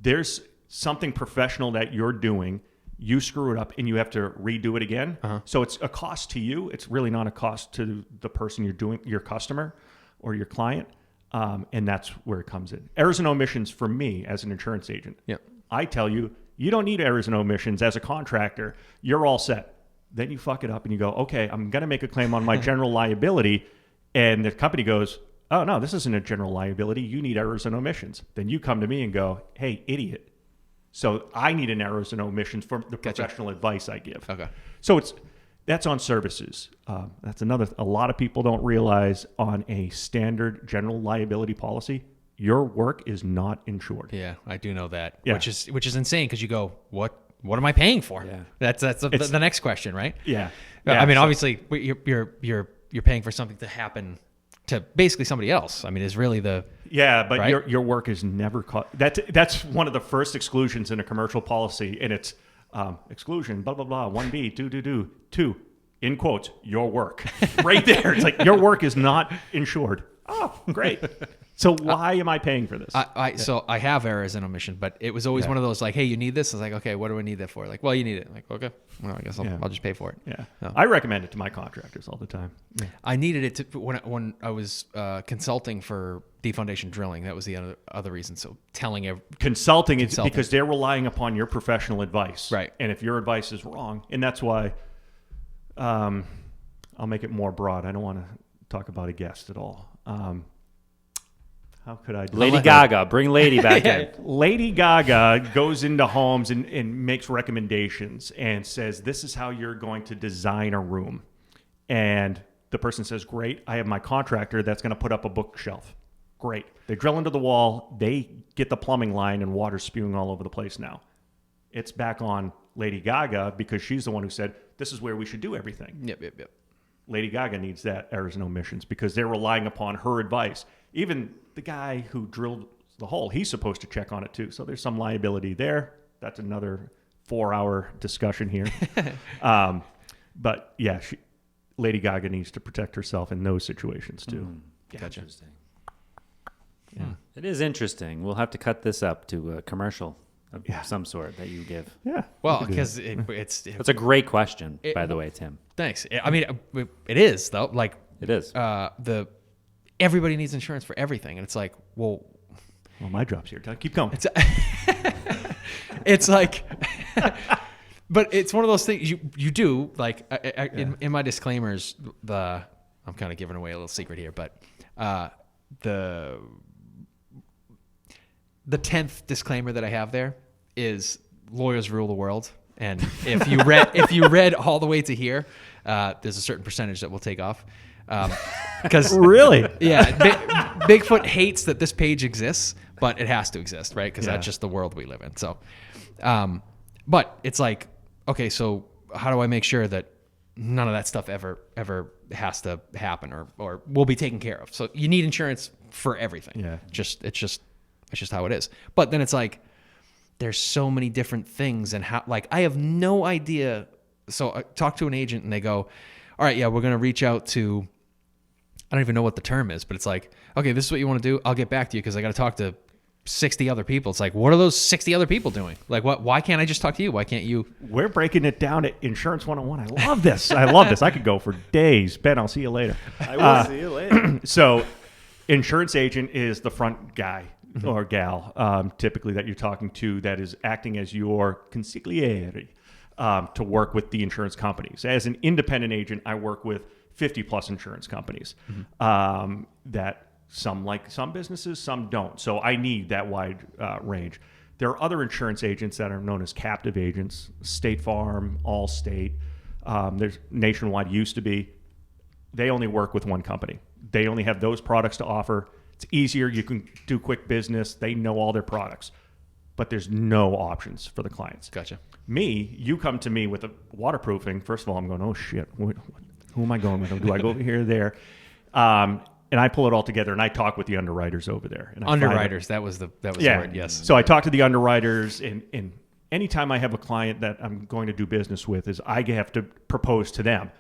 There's something professional that you're doing. You screw it up and you have to redo it again. So it's a cost to you. It's really not a cost to the person you're doing, your customer or your client. And that's where it comes in. Errors and omissions for me as an insurance agent. Yep. I tell you, you don't need errors and omissions as a contractor. You're all set. Then you fuck it up and you go, okay, I'm going to make a claim on my general liability. And the company goes, oh, no, this isn't a general liability. You need errors and omissions. Then you come to me and go, hey, idiot. So I need an errors and omissions for the professional advice I give. Okay. So that's on services. That's a lot of people don't realize on a standard general liability policy, your work is not insured. Yeah, I do know that. Yeah. Which is insane because you go, what am I paying for? Yeah. That's the next question, right? Yeah. I mean, obviously you're paying for something to happen to basically somebody else. I mean, is really the but right? your work is never caught. That's one of the first exclusions in a commercial policy, and it's exclusion blah blah blah 1B 2 in quotes your work right there. It's like your work is not insured. Oh, great. So why am I paying for this? So I have errors and omission, but it was always one of those like, hey, you need this? I was like, okay, what do I need that for? Like, well, you need it. Like, okay, well, I guess I'll just pay for it. Yeah. No. I recommend it to my contractors all the time. Yeah. I needed it to when I was consulting for defoundation drilling. That was the other reason. So Consulting is because they're relying upon your professional advice. Right. And if your advice is wrong, and that's why I'll make it more broad. I don't want to talk about a guest at all. How could I do Lady Gaga, bring Lady back in. Lady Gaga goes into homes and makes recommendations and says, this is how you're going to design a room. And the person says, great, I have my contractor that's going to put up a bookshelf. Great. They drill into the wall. They get the plumbing line and water spewing all over the place now. It's back on Lady Gaga because she's the one who said, this is where we should do everything. Yep. Lady Gaga needs that errors and omissions because they're relying upon her advice. Even the guy who drilled the hole, he's supposed to check on it too. So there's some liability there. That's another 4-hour discussion here. But yeah, Lady Gaga needs to protect herself in those situations too. Gotcha. Interesting. Yeah. It is interesting. We'll have to cut this up to a commercial of some sort that you give. Yeah. Well, because it's a great question, by the way, Tim. Thanks. I mean, it is though. Like it is. Everybody needs insurance for everything, and it's like, well, my job's here. Keep going. It's like, but it's one of those things you do like in my disclaimers. I'm kind of giving away a little secret here, but the 10th disclaimer that I have there is lawyers rule the world. And if you read all the way to here, there's a certain percentage that we'll take off. Because really, Bigfoot hates that this page exists, but it has to exist, right? Because that's just the world we live in. So, but it's like, okay, so how do I make sure that none of that stuff ever has to happen or will be taken care of? So you need insurance for everything. Yeah, it's just how it is. But then it's like, there's so many different things and how, like, I have no idea. So I talk to an agent and they go, all right, we're going to reach out to, I don't even know what the term is, but it's like, okay, this is what you want to do. I'll get back to you because I got to talk to 60 other people. It's like, what are those 60 other people doing? Like, why can't I just talk to you? Why can't you? We're breaking it down at Insurance 101. I love this. I could go for days. Ben, I'll see you later. I will see you later. So insurance agent is the front guy or gal, typically that you're talking to that is acting as your consigliere to work with the insurance companies. As an independent agent, I work with 50 plus insurance companies that some like some businesses, some don't. So I need that wide range. There are other insurance agents that are known as captive agents, State Farm, Allstate. There's Nationwide used to be. They only work with one company. They only have those products to offer. It's easier. You can do quick business. They know all their products, but there's no options for the clients. Gotcha. Me, you come to me with a waterproofing. First of all, I'm going, oh shit, who am I going with? Do I go over here or there? And I pull it all together, and I talk with the underwriters over there. And Underwriters, that was the word. Yes. So I talk to the underwriters, and anytime I have a client that I'm going to do business with, is I have to propose to them,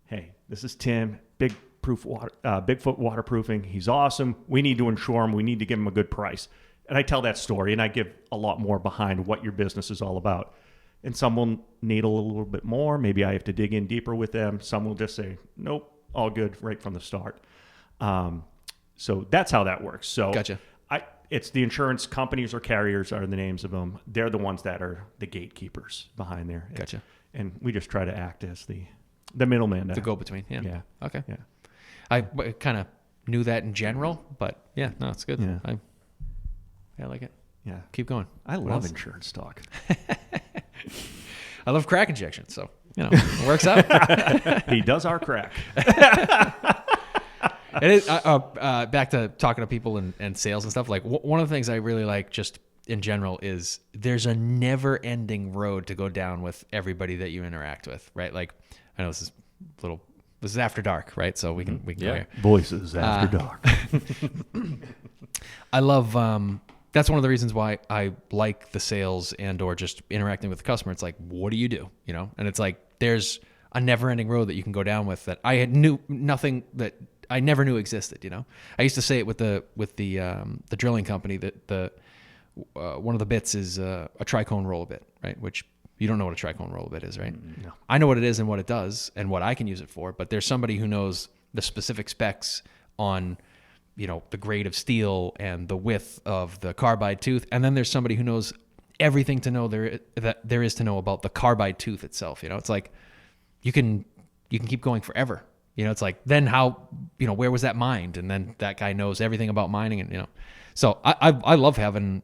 hey, this is Tim, Bigfoot waterproofing. He's awesome. We need to insure him. We need to give him a good price. And I tell that story, and I give a lot more behind what your business is all about. And some will need a little bit more. Maybe I have to dig in deeper with them. Some will just say, nope, all good right from the start. So that's how that works. So Gotcha. It's the insurance companies or carriers are the names of them. They're the ones that are the gatekeepers behind there. Gotcha. And we just try to act as the middleman. The go-between. Yeah. Yeah. Okay. Yeah. I kind of knew that in general, but yeah, no, it's good. Yeah. I like it. Yeah. Keep going. I What love else? insurance talk. I love crack injection, so it works out. He does our crack. It is back to talking to people and sales and stuff. Like one of the things I really like, just in general, is there's a never-ending road to go down with everybody that you interact with, right? Like I know this is after dark, right? So we can go here. Voices after dark. I love. That's one of the reasons why I like the sales and or just interacting with the customer. It's like, what do you do? And it's like there's a never-ending road that you can go down with that I knew nothing that I never knew existed. I used to say it with the drilling company that one of the bits is a tricone roll bit, right? Which you don't know what a tricone roll bit is, right? No. I know what it is and what it does and what I can use it for, but there's somebody who knows the specific specs on the grade of steel and the width of the carbide tooth, and then there's somebody who knows everything that there is to know about the carbide tooth itself. It's like you can keep going forever. It's like then how where was that mined, and then that guy knows everything about mining, and so I love having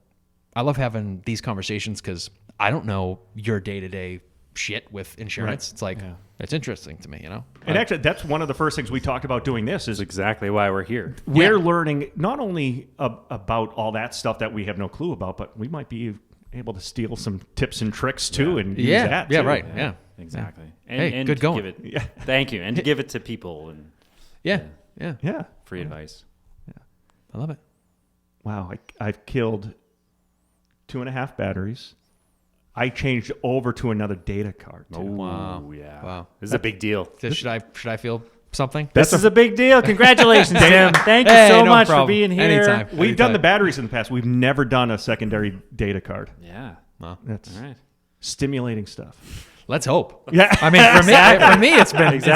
these conversations because I don't know your day-to-day shit with insurance. Right. It's like it's interesting to me, And actually, that's one of the first things we talked about doing this is exactly why we're here. We're learning not only about all that stuff that we have no clue about, but we might be able to steal some tips and tricks too and use that. Yeah, too. right. Yeah. Exactly. And good going. Thank you. And to give it to people and Yeah. free advice. Yeah. I love it. Wow. I've killed 2.5 batteries. I changed over to another data card too. Oh, wow. Yeah. Wow. This is a big deal. Should I feel something? This is a big deal. Congratulations, Tim. Thank you so much for being here. Anytime. We've done the batteries in the past. We've never done a secondary data card. Yeah. Well, That's all right. Stimulating stuff. Let's hope. Yeah. I mean, for me, it's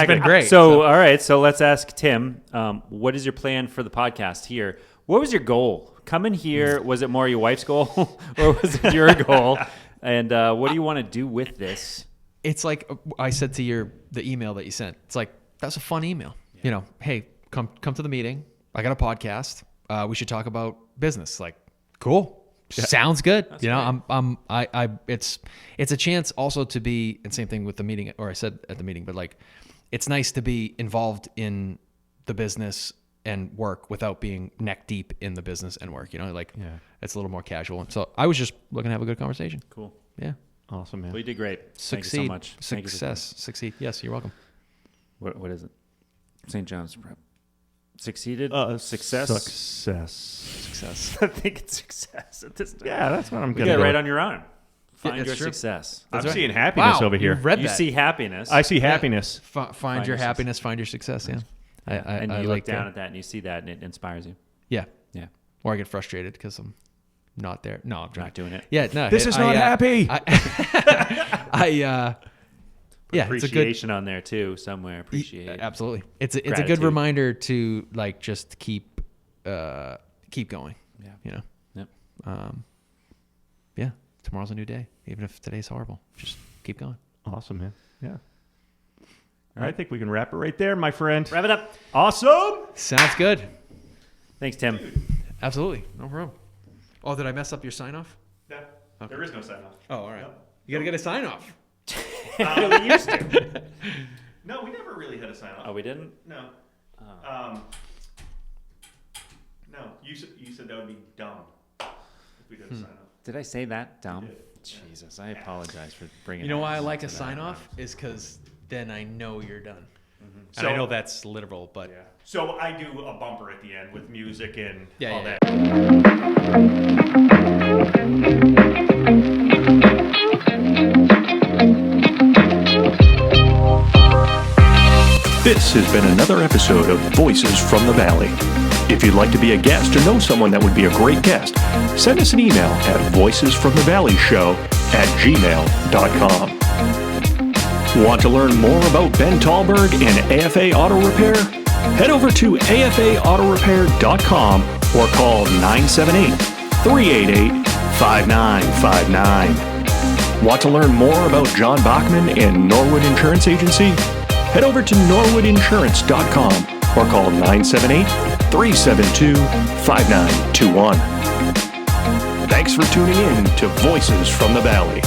been great. So, all right. So let's ask Tim, what is your plan for the podcast here? What was your goal? Coming here, was it more your wife's goal or was it your goal? And what do you want to do with this? It's like I said to the email that you sent. It's like, that's a fun email. Hey, come to the meeting. I got a podcast. We should talk about business. Like, cool. Yeah. Sounds good. That's great. It's a chance also to be, and same thing with the meeting, or I said at the meeting, but like, it's nice to be involved in the business and work without being neck deep in the business and work, it's a little more casual. And so I was just looking to have a good conversation. Cool. Yeah. Awesome, man. Well, you did great. Succeed. Thank you so much. Succeed. Yes, you're welcome. What is it? St. John's Prep. Succeeded? Success. I think it's success at this time. Yeah, that's what I'm You going got to it right on your arm. Find that's your true. success. I'm seeing happiness over here. You've read You that. see happiness. I see happiness. Find your happiness, find your success. Yeah. And I you like look down at that and you see that and it inspires you. Yeah. Yeah. Or I get frustrated because I'm not there. No, I'm Not doing it. Yeah, no. This is not happy. Yeah, Appreciation on there too, somewhere. Appreciate. Absolutely. It's a good Gratitude. reminder to like just keep going. Yeah. Yep. Yeah. Tomorrow's a new day. Even if today's horrible, just keep going. Awesome, man. Yeah. I think we can wrap it right there, my friend. Wrap it up. Awesome. Sounds good. Thanks, Tim. Absolutely. No problem. Oh, did I mess up your sign off? No, there is no sign off. Oh, all right. You got to get a sign off. We used to. No, we never really had a sign off. Oh, we didn't? No. No, you said that would be dumb if we did a sign off. Did I say that? Dumb? You Jesus, I apologize for bringing. You know why I us like to a that. sign off? Is because then I know you're done. And So- I know that's literal, but Yeah. So I do a bumper at the end with music and Yeah, all yeah, that. This has been another episode of Voices from the Valley. If you'd like to be a guest or know someone that would be a great guest, send us an email at voicesfromthevalley.show@gmail.com. Want to learn more about Ben Tallberg and AFA Auto Repair? Head over to afaautorepair.com or call 978-388-5959. Want to learn more about John Bachmann and Norwood Insurance Agency? Head over to norwoodinsurance.com or call 978-372-5921. Thanks for tuning in to Voices from the Valley.